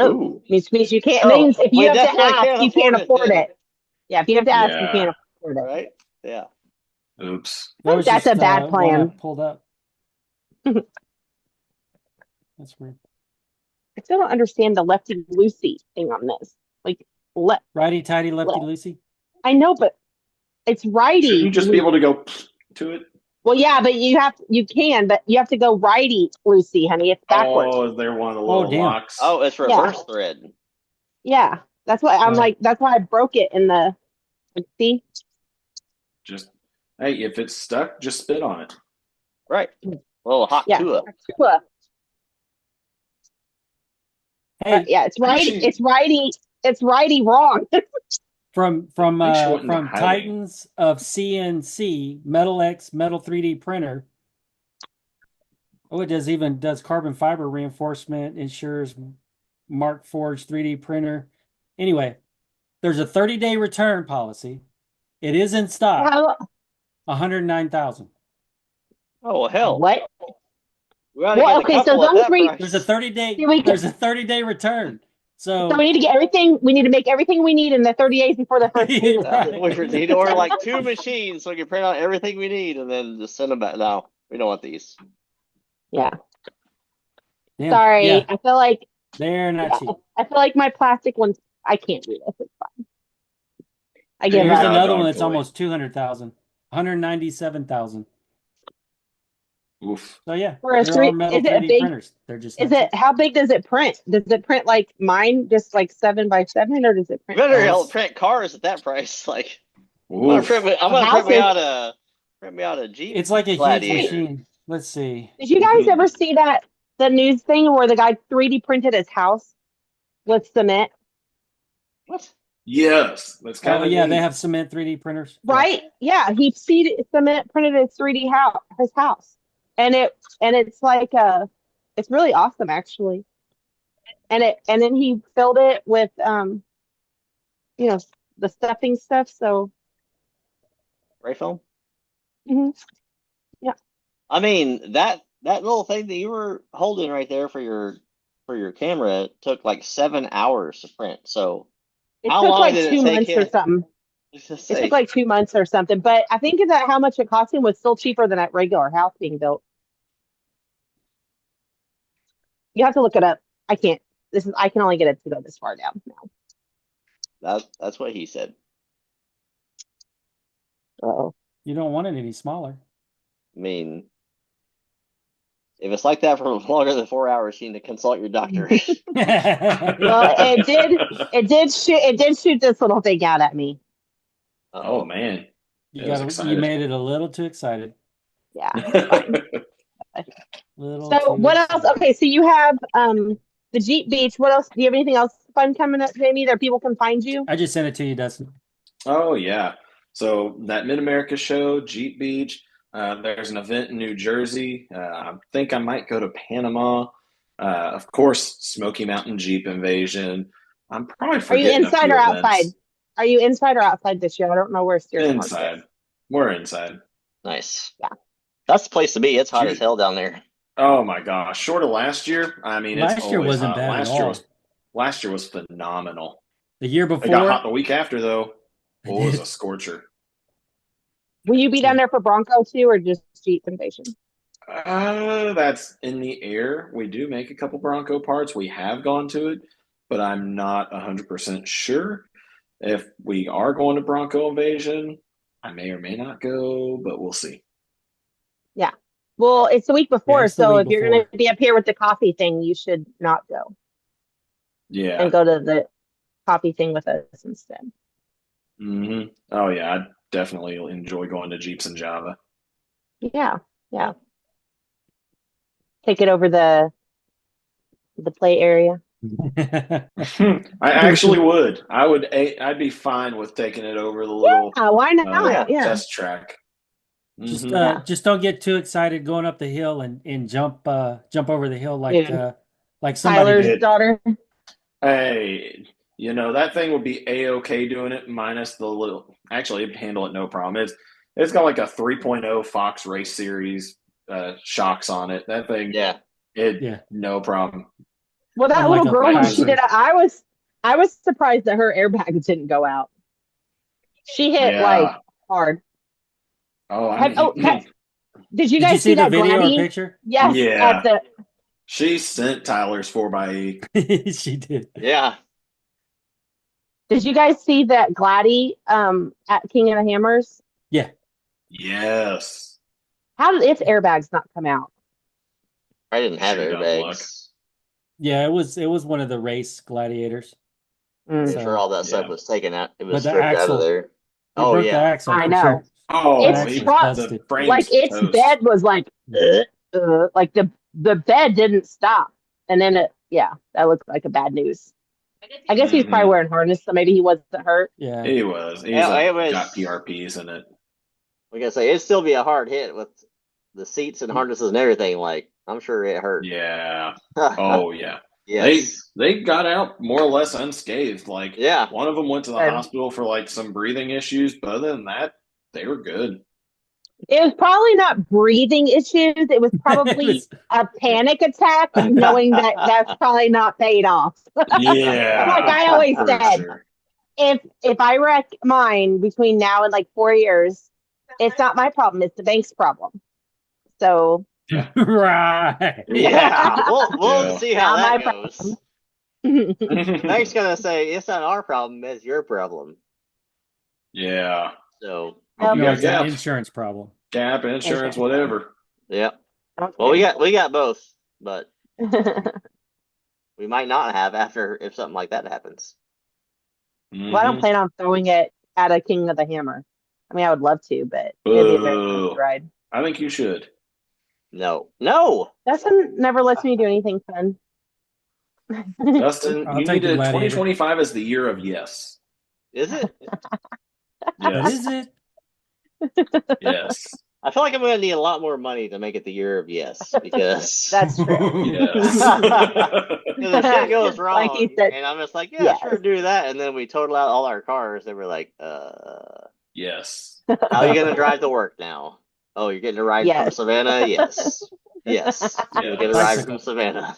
Ooh. Means you can't. Oh, means if we you have to definitely ask, can't you can't afford afford it. it. Yeah, if you have to ask, you Yeah. can't afford it. Right? Yeah. Oops. That was That's just, a bad one I plan. pulled up. That's weird. I still don't understand the lefty loosey thing on this. Like, Righty tighty, lefty Left. loosey. I know, but it's righty. Shouldn't you just be able to go to it? Well, yeah, but you can, but you have to go righty loosey, honey. It's backwards. Oh, is there one of the little damn. locks? Oh, it's reverse thread. Yeah, that's why I'm Yeah. like. That's why I broke it in the. See, Just hey, if it's stuck, just spit on it. Right. A little hot yeah, tulip. Hey, yeah, it's righty. Actually- It's righty. It's righty wrong. from Think she went into hiding. Titans of CNC Metal X Metal 3D printer. Oh, it does carbon fiber reinforcement, ensures Mark Forge 3D printer. Anyway, there's a 30-day return policy. It is in stock. How- 109,000. Oh well, hell. What? We ought to Well, get a okay, so couple at those that three- price. There's a 30-day. See, we can- There's a 30-day return. So So we need to get everything. We need to make everything we need in the 30 days before the first. Right. We need to order like 2 machines so we can print out everything we need and then just send them back. No, we don't want these. Yeah. Damn. Sorry. Yeah, I feel like they're not cheap. I feel like my plastic ones. I can't do this. It's fine. I give Here's up. Got a another one dog that's toy. almost 200,000, 197,000. Oof. So yeah, For a there are three, metal is it a 3D big? printers. They're just Is not cheap. it how big does it print? Does it print like mine, just like 7 by 7, or does it You print better giant? help print cars at that price. Like Oof. I'm Or gonna houses? print me out a Jeep It's like a huge Wait, Gladiator. machine. Let's see. did you guys ever see the news thing where the guy 3D printed his house with cement? What? Yes, that's Oh kind of yeah, they neat. have cement 3D printers. Yeah. Right? Yeah, he cement printed his 3D house, his house, and it's like it's really awesome actually. And then he filled it with you know, the stuffing stuff. So Ray film? mhm, yeah, I mean that little thing that you were holding right there for your camera took like 7 hours to print. So it how took long like did it two take months or him? something. Let's just It took say like 2 months or something. But I think that how much it cost him was still cheaper than that regular house being built. You have to look it up. I can't. I can only get it to go this far down now. that's what he said. Oh. You don't want it any smaller. I mean, if it's like that for longer than 4 hours, you need to consult your doctor. Well, it did shoot this little thing out at me. Oh Uh-oh. man, You it was you excited. made it a little too excited. Yeah, it's fine. Little So too what else? excited. Okay, so you have the Jeep Beach. What else? Do you have anything else fun coming up, Jamie, that people can find you? I just sent it to you, Dustin. Oh yeah. So that Mid America show, Jeep Beach. There's an event in New Jersey. I think I might go to Panama. Of course, Smoky Mountain Jeep Invasion. I'm probably Are you forgetting a inside or few outside? events. Are you inside or outside this year? I don't know where SteerSmarts is. Inside. We're inside. Nice. Yeah. That's the place to be. It's hot as Jeep. hell down there. Oh my gosh. Short of last year, I mean, it's Last year always wasn't hot. bad at all. Last year was phenomenal. The year It got hot before, the week after though. I Oh, it was did. a scorcher. Will you be down Yeah. there for Bronco too, or just Jeep Invasion? That's in the air. We do make a couple Bronco parts. We have gone to it, but I'm not 100% sure. If we are going to Bronco Invasion, I may or may not go, but we'll see. Yeah. Well, it's the week Yeah, before, it's the so week if you're going before. to be up here with the coffee thing, you should not go Yeah. and go to the coffee thing with us instead. Oh yeah, I definitely enjoy going to Jeeps and Java. Yeah. Yeah. Take it over the play area. I actually would. I'd be fine with taking it over the little Yeah, why not? Yeah. Yeah. test track. Yeah. Just don't get too excited going up the hill and jump over the hill Dude, like somebody Tyler's did. daughter. Hey, that thing would be a-okay doing it minus the little. Actually, it'd handle it no problem. It's got like a 3.0 Fox Race Series shocks on it. That thing, Yeah. Yeah. no problem. Well, that Unlike little a girl when Flames she did Firebird. it, I was surprised that her airbags didn't go out. She hit like Yeah. hard. Oh, I mean, Did you Did you guys see see the that video or Gladdy? picture? Yes, at yeah. the. She sent Tyler's 4xe. She did. Yeah. Did you guys see that Gladdy at King of the Hammers? Yeah. Yes. How did its airbags not come out? I didn't have Sheer dumb luck. airbags. Yeah, it was one of the race gladiators. I'm Mm, sure So all that stuff Yeah. was taken out. It was but the stripped out of axle, there. it Oh broke the yeah. axle I for know. sure. Oh, Its Axle was truck, the busted. like frame's its toast. bed was like the bed didn't stop, and then that looked like a bad news. I guess he's probably Mhm. wearing harness, so maybe he wasn't hurt. Yeah. He was. He's It was. got PRPs in it. Like I say, it'd still be a hard hit with the seats and harnesses and everything. Like I'm sure it hurt. Yeah. Oh yeah. Yes. They got out more or less unscathed. Like Yeah. one of them went to the Good. hospital for like some breathing issues, but other than that, they were good. It was probably not breathing issues. It was It probably was- a panic attack of knowing that that's probably not paid off. Yeah. Like I always for said, sure. if I wreck mine between now and like 4 years, it's not my problem. It's the bank's problem. So Yeah. Right. Yeah, we'll Yeah. see how Not that my goes. Mike's gonna say it's not our problem, it's your problem. Yeah. So Hope Nope. you No, got it's an gap, insurance problem. gap, insurance, Insurance. whatever. yeah. Well, Okay. we got both, but we might not have after if something like that happens. Well, I don't Mm-hmm. plan on throwing it at a King of the Hammer. I mean, I would love to, but it'd be a very expensive Boo. ride. I think you should. No. Dustin never lets me do anything fun. Dustin, I'll you take need the to Gladiator. 2025 is the year of yes. Is it? But Yes. is it? Yes. I feel like I'm gonna need a lot more money to make it the year of yes, because That's true. Yes. if shit goes Like wrong he said, and I'm just like, yeah, yes. sure, do that, and then we total out all our cars, and we're like, Yes. how are you gonna drive to work now? Oh, you're getting a ride from Yes. Savannah? Yes. Yes. You'll get a Yes. ride from Bicycle. Savannah.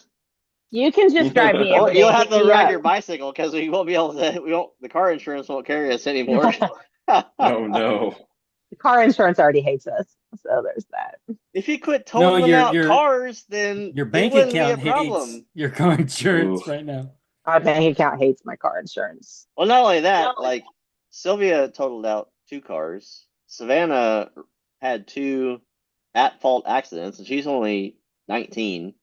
You can just drive me Or every you'll day. have Hit to me ride up. your bicycle because we won't be able to. We won't. The car insurance won't carry us anymore. Oh no. The car insurance already hates us, so there's that. If you quit No, totaling out cars, then your it bank wouldn't be a account hates problem. your car Ooh. insurance right now. My bank account hates my car insurance. Well, not only that, like Sylvia totaled out 2 cars. Savannah had 2 at-fault accidents, and she's only 19.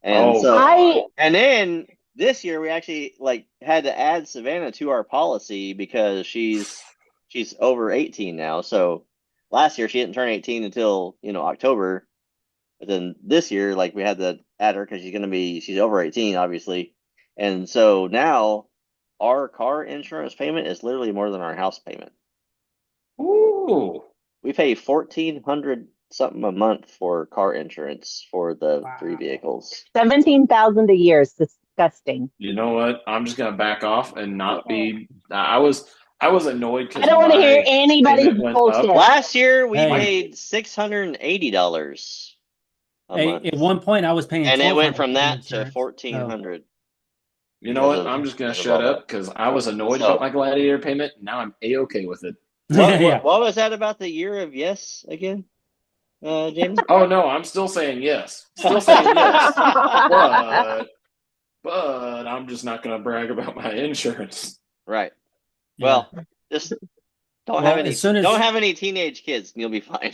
And Oh so, God. and then this year we actually like had to add Savannah to our policy because she's over 18 now. So last year she didn't turn 18 until, October. But then this year, like we had to add her because she's over 18, obviously. And so now our car insurance payment is literally more than our house payment. Ooh. We pay 1,400 something a month for car insurance for the 3 Wow. vehicles. 17,000 a year is disgusting. You know what? I'm just gonna back off and not be. I was annoyed I because don't want to hear my anybody's payment went up. bullshit. Last year we Hey, paid $680 a hey, month, at one point I was paying and it went 1,200 from for that to insurance. So 1,400 You know because what? of I'm just gonna because of shut all up that. because I was annoyed about So my Gladiator payment. Now I'm a-okay with it. what yeah. what was that about the year of yes again, Jamie? Oh no, I'm still saying yes. Still saying yes. But I'm just not gonna brag about my insurance. Right. Yeah. Well, just don't have Well, any as soon don't as have any teenage kids, and you'll be fine.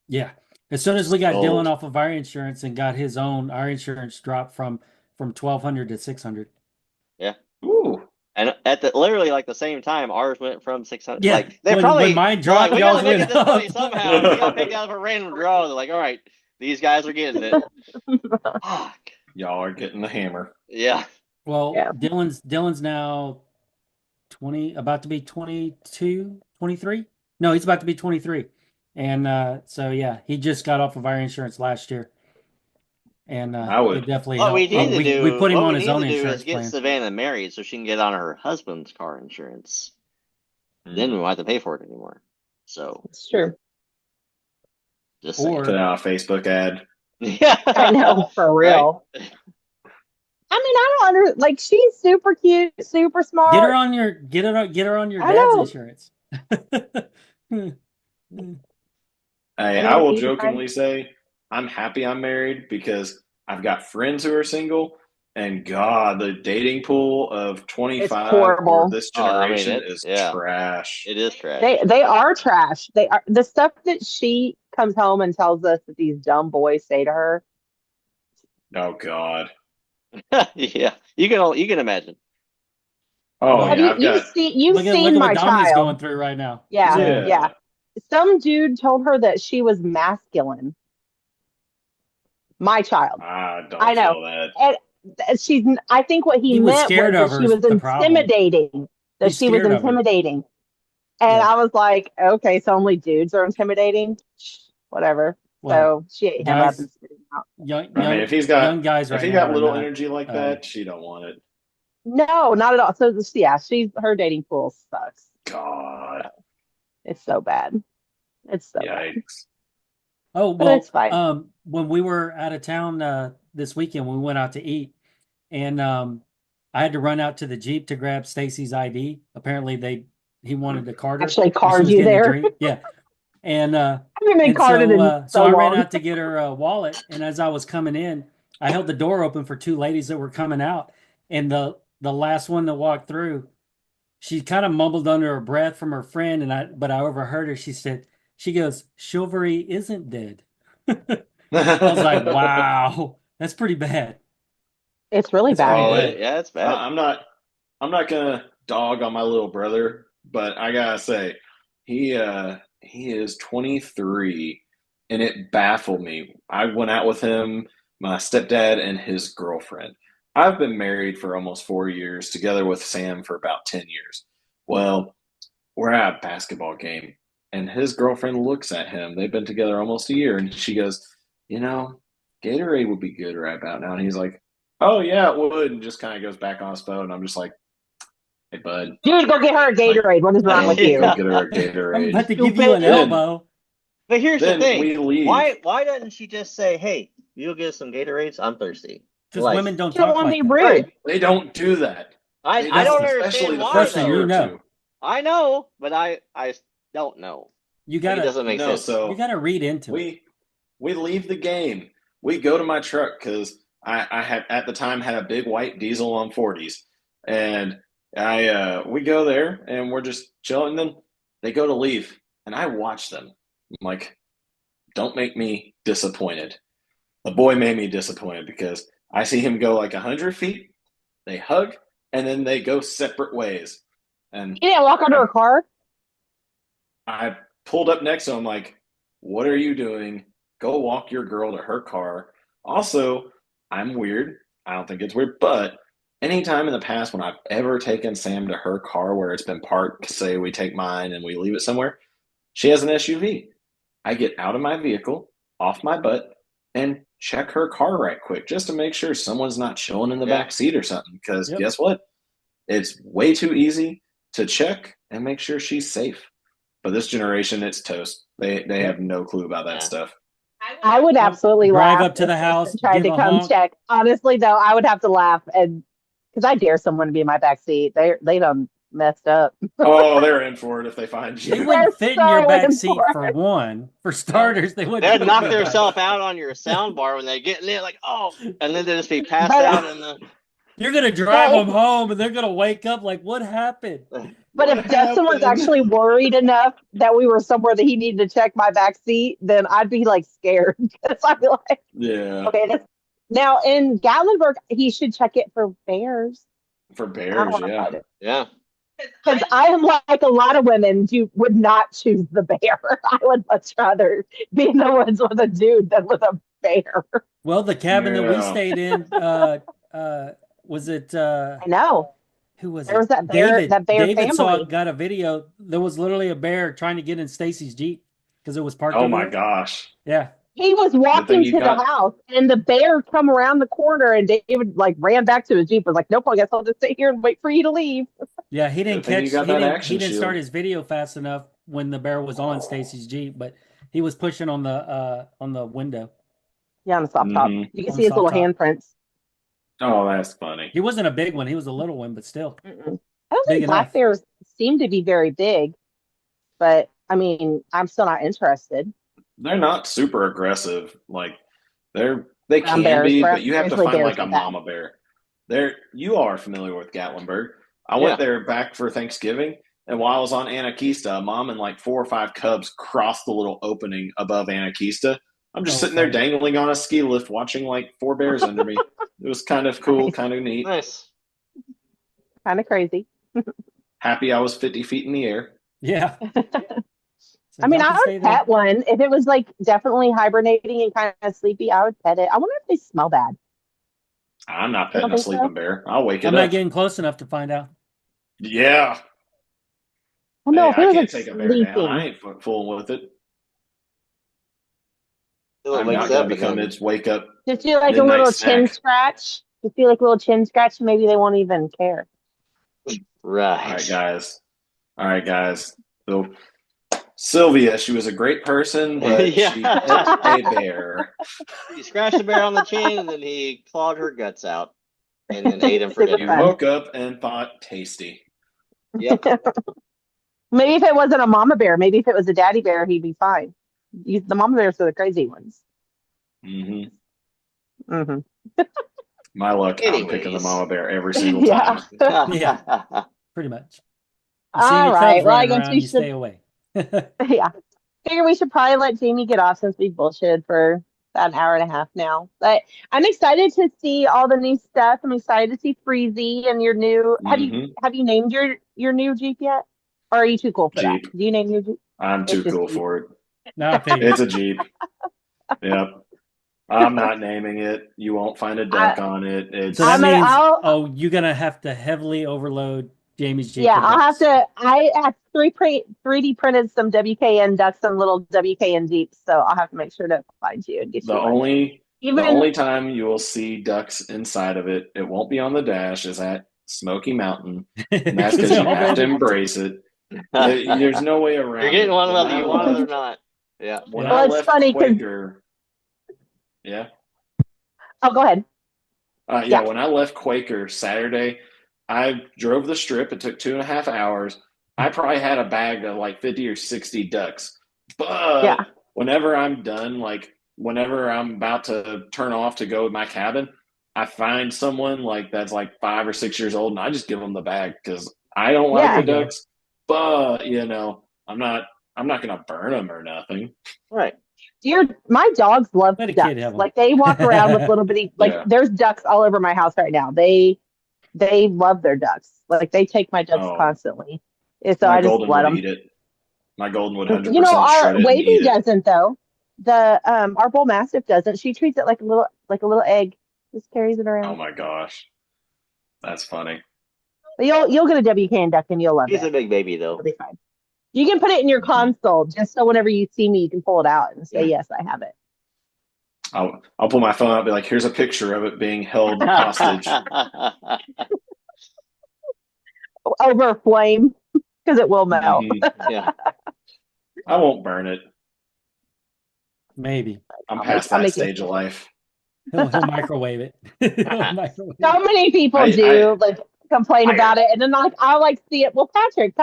yeah, as soon as we got Dylan Sold. off of our insurance and got his own, our insurance dropped from 1,200 to 600. Yeah. Ooh. And at the literally like the same time, ours went from 600. Yeah, Like they when probably mine they're like, dropped, we gotta y'all's make it went this money up. somehow. We got picked out of a random draw. They're like, all right, these guys are getting it. Fuck. Y'all are getting the hammer. Yeah. Well, Yeah. Dylan's now 20, about to be 22, 23. No, he's about to be 23. And so yeah, he just got off of our insurance last year. And I it would. definitely helped. We put him What on we his need own to do is insurance get plan. Savannah married so she can get on her husband's car insurance. Then we won't have to pay for it anymore. So It's true. just saying. Put Or out a Facebook ad. Yeah. I know, for Right? real. I mean, I don't like she's super cute, super get her smart. on your get her on your I dad's know. insurance. Hey, I I mean, will you I, jokingly say I'm happy I'm married because I've got friends who are single, and God, the dating pool of it's 25 for horrible. this Oh, I mean generation it. is Yeah, trash. it is trash. They are trash. They are the stuff that she comes home and tells us that these dumb boys say to her. Oh God. Yeah, you can imagine. Oh Have Well, yeah, you I've got you've look seen at what my Dominic's going child? through right now. Yeah, So yeah. yeah. Some dude told her that she was masculine. My child. I I don't know. feel that. And she's I think what he he was meant scared was of that her she is was the problem. intimidating. That He's she was scared of her. intimidating. And Yeah. I was like, okay, so only dudes are intimidating? Whatever. Well, So she ate him up guys, and spit him out. I mean, young guys if right he now got are little not. energy like that, she don't want it. No, not at all. So yeah, her dating pool sucks. God. It's so bad. It's so bad. Yikes. Oh But it's well, fine. when we were out of town this weekend, we went out to eat, and I had to run out to the Jeep to grab Stacy's ID. Apparently, he wanted to card her Actually when she card was you getting a there. drink. Yeah, And haven't been carded in so so I ran long. out to get her wallet, and as I was coming in, I held the door open for two ladies that were coming out, and the last one that walked through, she kind of mumbled under her breath from her friend, but I overheard her. She goes, "Chivalry isn't dead." I was like, "Wow, that's pretty bad." It's really That's pretty bad. Oh, bad. yeah, it's bad. I'm not gonna dog on my little brother, but I gotta say, he is 23, and it baffled me. I went out with him, my stepdad, and his girlfriend. I've been married for almost 4 years, together with Sam for about 10 years. Well, we're at a basketball game, and his girlfriend looks at him. They've been together almost a year, and she goes, "You know, Gatorade would be good right about now." And he's like, "Oh yeah, it would," and just kind of goes back on his phone. And I'm just like, "Hey, bud, Dude, go get her a like, Gatorade. What is wrong with go you? get her a I'm Gatorade." about to give you an Stupid. elbow But here's the Then thing. we leave. Why doesn't she just say, "Hey, you'll get some Gatorades? I'm thirsty." because Like, women don't You don't talk want to like be that. rude. right. They don't do that. They I don't don't, especially understand the why first Trust me, year though. you or know. two. I know, but I don't know. You Like, it gotta doesn't make No, sense. you so gotta read into it. we leave the game. We go to my truck because I had at the time had a big white diesel on 40s, and I we go there and we're just chilling. And then they go to leave, and I watch them. I'm like, don't make me disappointed. The boy made me disappointed because I see him go like 100 feet. They hug, and then they go separate ways. And You didn't walk under I a car? I pulled up next to him, like, what are you doing? Go walk your girl to her car. Also, I'm weird. I don't think it's weird, but anytime in the past when I've ever taken Sam to her car where it's been parked, say we take mine and we leave it somewhere, she has an SUV. I get out of my vehicle, off my butt, and check her car right quick just to make sure someone's not chilling in the Yeah. back seat or something. Because Yep. guess what? It's way too easy to check and make sure she's safe. But this generation, it's toast. They have no clue about that Yeah. stuff. I would absolutely Drive laugh up to if the someone house, tried give to a come honk. check. Honestly, though, I would have to laugh, and because I dare someone to be in my back seat. They done messed up. Oh, they're in for it if they find They you. wouldn't They're fit in your so back in seat for for it. one. For No. starters, they wouldn't They'd fit in knock your back. themselves out on your sound bar when they get in it, like, oh, and then they just be passed But out in the. You're gonna drive them if, home, and they're gonna wake up like, "What happened?" but What if Justin was happened? actually worried enough that we were somewhere that he needed to check my back seat, then I'd be like scared because I'd be like, Yeah, okay, this. Now in Gatlinburg, he should check it for bears. for I don't bears, want to yeah. fight it. Yeah. Because I am like a lot of women, you would not choose the bear. I would much rather be in the woods with a dude than with a bear. Well, the cabin that we Yeah. stayed in, was it I know. who was There was it? that bear David saw family. got a video. There was literally a bear trying to get in Stacy's Jeep because it was parked Oh over my there. gosh. Yeah. He was Good thing walking you to the got. house and the bear come around the corner and David like ran back to his Jeep, was like, nope, I guess I'll just sit here and wait for you to leave. Yeah, he didn't Good thing you catch got that action he didn't start shield. his video fast enough when the bear was on Stacy's Jeep, but he was pushing on the window Yeah, on the soft top. Hmm. You can on see the his little soft top. handprints. Oh, that's funny. He wasn't a big one, he was a little one, but still Mm-mm. I don't big think black enough. bears seem to be very big, but I mean, I'm still not interested. They're not super aggressive. Like they Brown can bears, be, but you have to grizzly find bears like a are bad. mama bear. There, you are familiar with Gatlinburg. I Yeah. went there back for Thanksgiving, and while I was on Anakista, a mom and like 4 or 5 cubs crossed the little opening above Anakista. I'm just Oh, sitting there fun. dangling on a ski lift, watching like 4 bears under me. It was kind of cool, Nice. kind of neat. Nice. Kind of crazy. Happy I was 50 feet in the air. Yeah. So I mean, y'all I can stay would there. pet one. If it was like definitely hibernating and kind of sleepy, I would pet it. I wonder if they smell bad. I'm not You don't petting a think sleeping so? bear. I'll wake I'm it not up. getting close enough to find out. Yeah. Well, no, Hey, if it I was like can't take a bear down. I sleeping. ain't fooling with it. Till it I'm wakes not going up to and become then. its wake up Just do like a midnight little chin snack. scratch. Just do like a little chin scratch. Maybe they won't even care. All Right. right, guys. All right, guys. So Sylvia, she was a great person, but Yeah. she pet a bear. He scratched the bear on the chin and then he clawed her guts out and then ate him for Super You dinner. fun. woke up and thought tasty. Yep. Maybe if it wasn't a mama bear, maybe if it was a daddy bear, he'd be fine. The mama bears are the crazy ones. Hmm. Hmm. My luck, I'm picking the Anyways. mama bear every single Yeah. time. Yeah, pretty much. You see All any cubs right. Well, I running guess around, we you stay should. away. Yeah. Figure we should probably let Jamie get off since we bullshitted for about an hour and a half now. But I'm excited to see all the new stuff. I'm excited to see Freezy and your new. Hmm. Have you named your new Jeep yet? Or are you too cool for that? Jeep. Do you name your Jeep? I'm It's too just cool Jeep. for it. No, I It's figured. a Jeep. Yep. I'm not naming it. You won't find a I duck on it. So that I'm It's gonna. means, I'll. oh, you're gonna have to heavily overload Jamie's Jeep Yeah, with I'll have ducks. to. I have 3D printed some WKN ducks, some little WKN Jeeps. So I'll have to make sure to find you and get the you one. only the Even only time you will see ducks inside of it. It won't be on the dash. Is at Smoky Mountain, and that's Because because they're you all have to dead. embrace it. There's no way You're around getting it. one When whether I you want it or left, not. Yeah. when Yeah. I well, it's left funny because Quaker, yeah, oh, go ahead. yeah, Yeah, when I left Quaker Saturday, I drove the strip. It took 2.5 hours. I probably had a bag of like 50 or 60 ducks. But yeah, whenever I'm done, like whenever I'm about to turn off to go to my cabin, I find someone like that's like 5 or 6 years old, and I just give them the bag because I don't like There yeah. the you go. ducks. But I'm not gonna burn them or nothing. Right. My dogs love Let a kid ducks. have them. Like they walk around with little bitty. Like Yeah. there's ducks all over my house right now. They love their ducks. Like they take my ducks Oh, constantly. And so my I just golden let would them. eat it. My golden would You know, 100% our shred it and Wavy eat it. doesn't though. The our bull mastiff doesn't. She treats it like a little egg. Just carries it Oh around. my gosh, that's funny. But you'll get a WKN duck and you'll love He's it. a big baby It'll though. be fine. You can put it in your Mhm. console just so whenever you see me, you can pull it out and say, yes, I have it. I'll pull my phone out and be like, here's a picture of it being held hostage. Over a flame because it will melt. Hmm. Yeah. I won't burn it. Maybe. I'm past I'll that make you a stage of sticker. life. He'll microwave it. He'll microwave So it. many people I do like complain Fire. about it. And then like I like see it. Well, Patrick's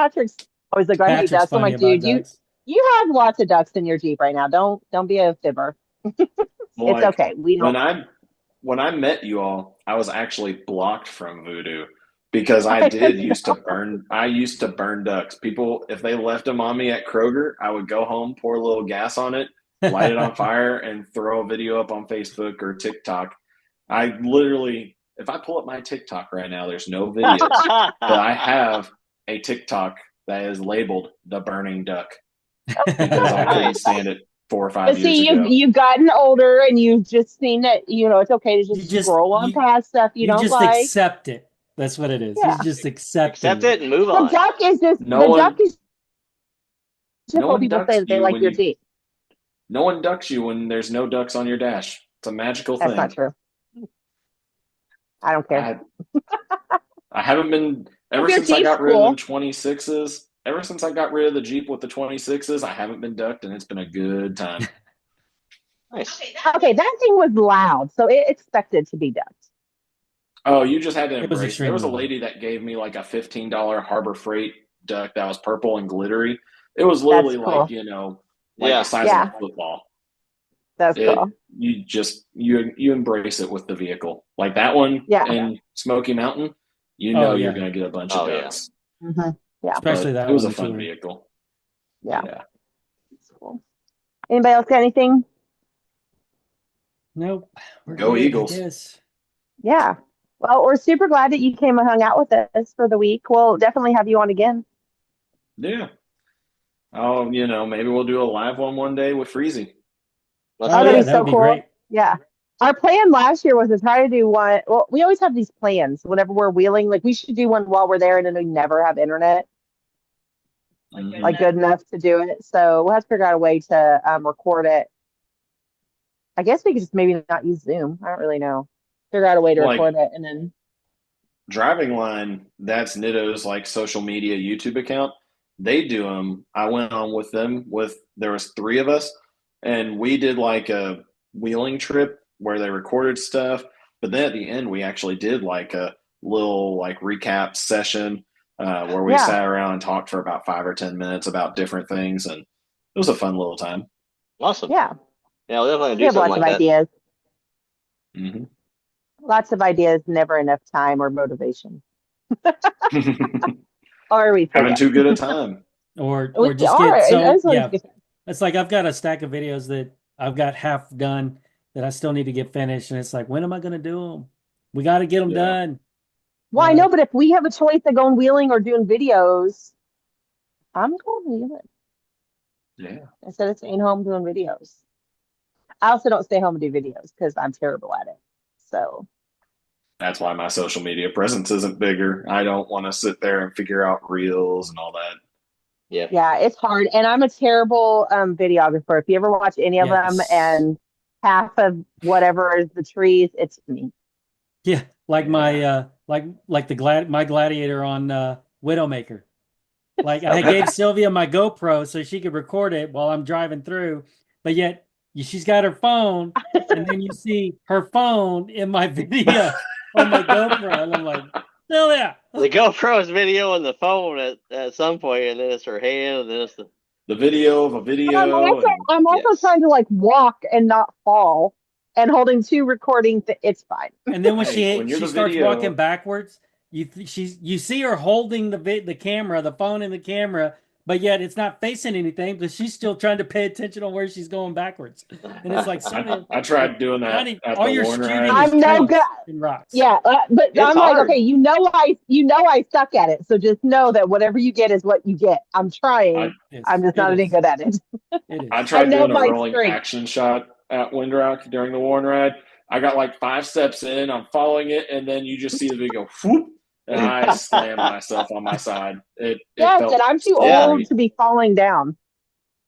always like, I hate Patrick's ducks. I'm funny like, about dude, ducks. you have lots of ducks in your Jeep right now. Don't be a fibber. Well, It's like okay. We when don't I met you all, I was actually blocked from Voodoo because I did used to burn. I used to burn ducks. People, if they left them on me at Kroger, I would go home, pour a little gas on it, light it on fire, and throw a video up on Facebook or TikTok. I literally, if I pull up my TikTok right now, there's no videos, but I have a TikTok that is labeled "The Burning Duck" because I couldn't Nice. stand it 4 or 5 years see ago. you've gotten older and you've just seen that, it's okay to You just just scroll on you past stuff you you don't just like. accept it. That's what it is. He's Yeah. just accepting Accept it. it and move The on. duck is just No the duck one, is just no what one people say ducks that they you like when your you, Jeep. no one ducks you when there's no ducks on your dash. It's a magical That's not thing. true. I don't care. I I haven't been If ever your since I Jeep's got rid of them cool. 26s. Ever since I got rid of the Jeep with the 26s, I haven't been ducked, and it's been a good time. Nice. Okay, that thing was loud, so it expected to be ducked. Oh, you just had to It was embrace. There was extremely a loud. lady that gave me like a $15 Harbor Freight duck that was purple and glittery. It was That's literally like, cool. like the Yeah. size of Yeah, a football. that's It cool. you embrace it with the vehicle. Like that one Yeah. in Smoky Mountain, Oh you're yeah. gonna get a bunch of Oh yeah. ducks. Hmm. Yeah. Especially But that it was a one fun too. vehicle. Yeah. Yeah. That's cool. Anybody else got anything? Nope. We're Go good, I Eagles. guess. Yeah. Well, we're super glad that you came and hung out with us for the week. We'll definitely have you on again. Yeah. Oh, maybe we'll do a live one day with Freezy. Let's Oh Oh, do that'd yeah, be it. that so would be cool. great. Yeah. Our plan last year was to try to do one. Well, we always have these plans whenever we're wheeling. Like we should do one while we're there and then we never have internet, like Mm-hmm. good enough to do it. So we'll have to figure out a way to record it. I guess we could just maybe not use Zoom. I don't really know. Figure out a way to Like record it and then. Driving Line, that's Nitto's like social media YouTube account. They do them. I went on with them there was three of us, and we did like a wheeling trip where they recorded stuff. But then at the end, we actually did like a little like recap session. where we Yeah. sat around and talked for about 5 or 10 minutes about different things, and it was a fun little time. Awesome. Yeah. Yeah, we'll definitely We do have something lots of like that. ideas. Mm-hmm. Lots of ideas, never enough time or motivation. Or we Having forget. too good a time. or We just are. get so It's always yeah. good. It's like I've got a stack of videos that I've got half done that I still need to get finished, and it's like, when am I going to do them? We got to get them Yeah. done. Well, I know, but if we have a choice of going wheeling or doing videos, I'm going wheeling Yeah. instead of staying home doing videos. I also don't stay home and do videos because I'm terrible at it. So That's why my social media presence isn't bigger. I don't want to sit there and figure out reels and all that. Yeah. yeah, it's hard. And I'm a terrible videographer. If you ever watch any of them Yes. and half of whatever is the trees, it's me. Yeah, like Yeah. my like the my gladiator on Widowmaker. Like I gave Sylvia my GoPro so she could record it while I'm driving through, but yet she's got her phone, and then you see her phone in my video on my GoPro, and I'm like, Sylvia. The GoPro's video on the phone at some point, and then it's her hand, and then it's The video of a I'm video. also, And I'm also yes. trying to like walk and not fall and holding two recording. It's fine. And then when Hey, when she you're the starts video- walking backwards, you see her holding the camera, the phone in the camera, but yet it's not facing anything because she's still trying to pay attention on where she's going backwards. And it's like, Sylvia, I tried doing that at all the you're Warren shooting ride. is I'm no trees good. and rocks. Yeah, but It's I'm like, hard. okay, I suck at it. So just know that whatever you get is what you get. I'm trying. I'm just not any good at it. It is. I I tried know doing a my rolling strength. action shot at Windrock during the Warren ride. I got like 5 steps in, I'm following it, and then you just see the video whoop, and I slammed myself on my side. It Yes, felt and I'm too Yeah. old to be falling down.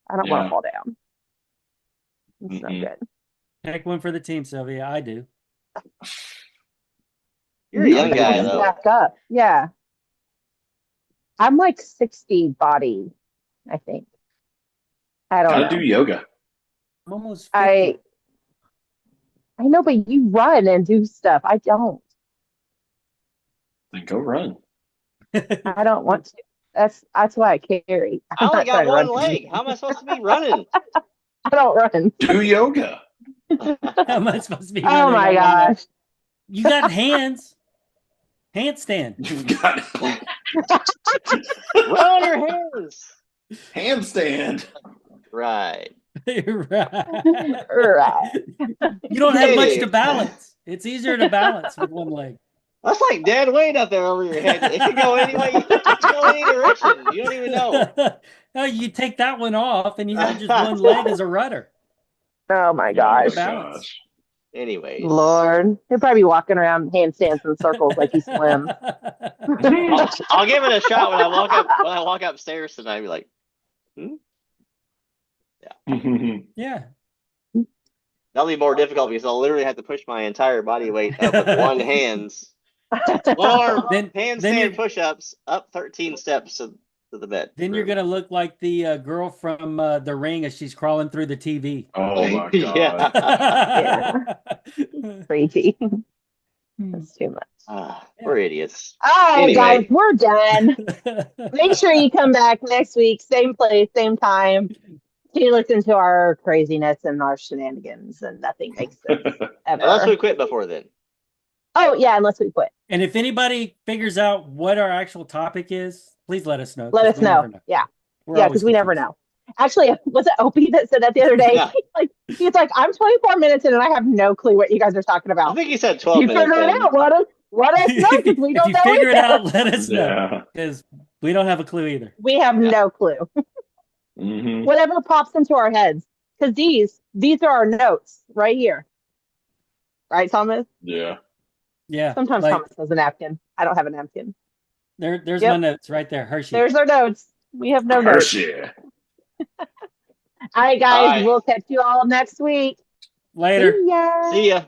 I don't want Yeah. to fall down. It's no Mm-mm. good. Take one for the team, Sylvia. I do. You're a young guy, Just though. back up. Yeah. I'm like 60 body, I think. I don't Gotta know. do yoga. I'm almost 50. I know, but you run and do stuff. I don't. Then go run. I don't want to. That's why I carry. I I'm only not got trying to run. one leg. How am I supposed to be running? I don't run. Do yoga. How am I supposed to be Oh running? my I got one leg. gosh. You got hands. Handstand. You've got Run your hands. handstand. Right. Right. Right. You don't have much Hey. to balance. It's easier to balance with one leg. That's like dead weight up there over your head. It can go any way. It can go any direction. You don't even know. No, you take that one off and you have just one leg as a rudder. Oh my Oh gosh. my Balance. gosh. Anyways, Lord. He'll probably be walking around handstands in circles like he's slim. I'll give it a shot when I walk upstairs tonight. I'll be like, Yeah. that'll be more difficult because I'll literally have to push my entire body weight up with one hands. One arm Then you're- handstand push-ups up 13 steps to the bed. Then you're gonna look like the girl from The Ring as she's crawling through the TV. Oh my god. Yeah. Crazy. That's too much. We're idiots. All right, Anyway. guys, we're done. Make sure you come back next week, same place, same time, to listen to our craziness and our shenanigans, and nothing makes sense ever. Unless we quit before then. Oh yeah, unless we quit. And if anybody figures out what our actual topic is, please let us know. Let 'cause us we never know. Yeah, We're yeah, always because we never confused. know. Actually, was it Opie that said that the other day? Yeah. He's like, I'm 24 minutes in and I have no clue what you guys are talking I about. think he said 12 You minutes figure it in. out. Let us know because we If don't you know figure it either. out, let us know. Yeah. Because we don't have a clue either. We have Yeah. no clue. Mm-hmm. Whatever pops into our heads, because these are our notes right here. Right, Thomas? Yeah. Yeah. Sometimes like, Thomas has a napkin. I don't have a napkin. there's Yep. my notes right there. Hershey. There's our notes. We have no notes. Hershey. All right, guys. All right. We'll catch you all next week. Later. See ya. See ya.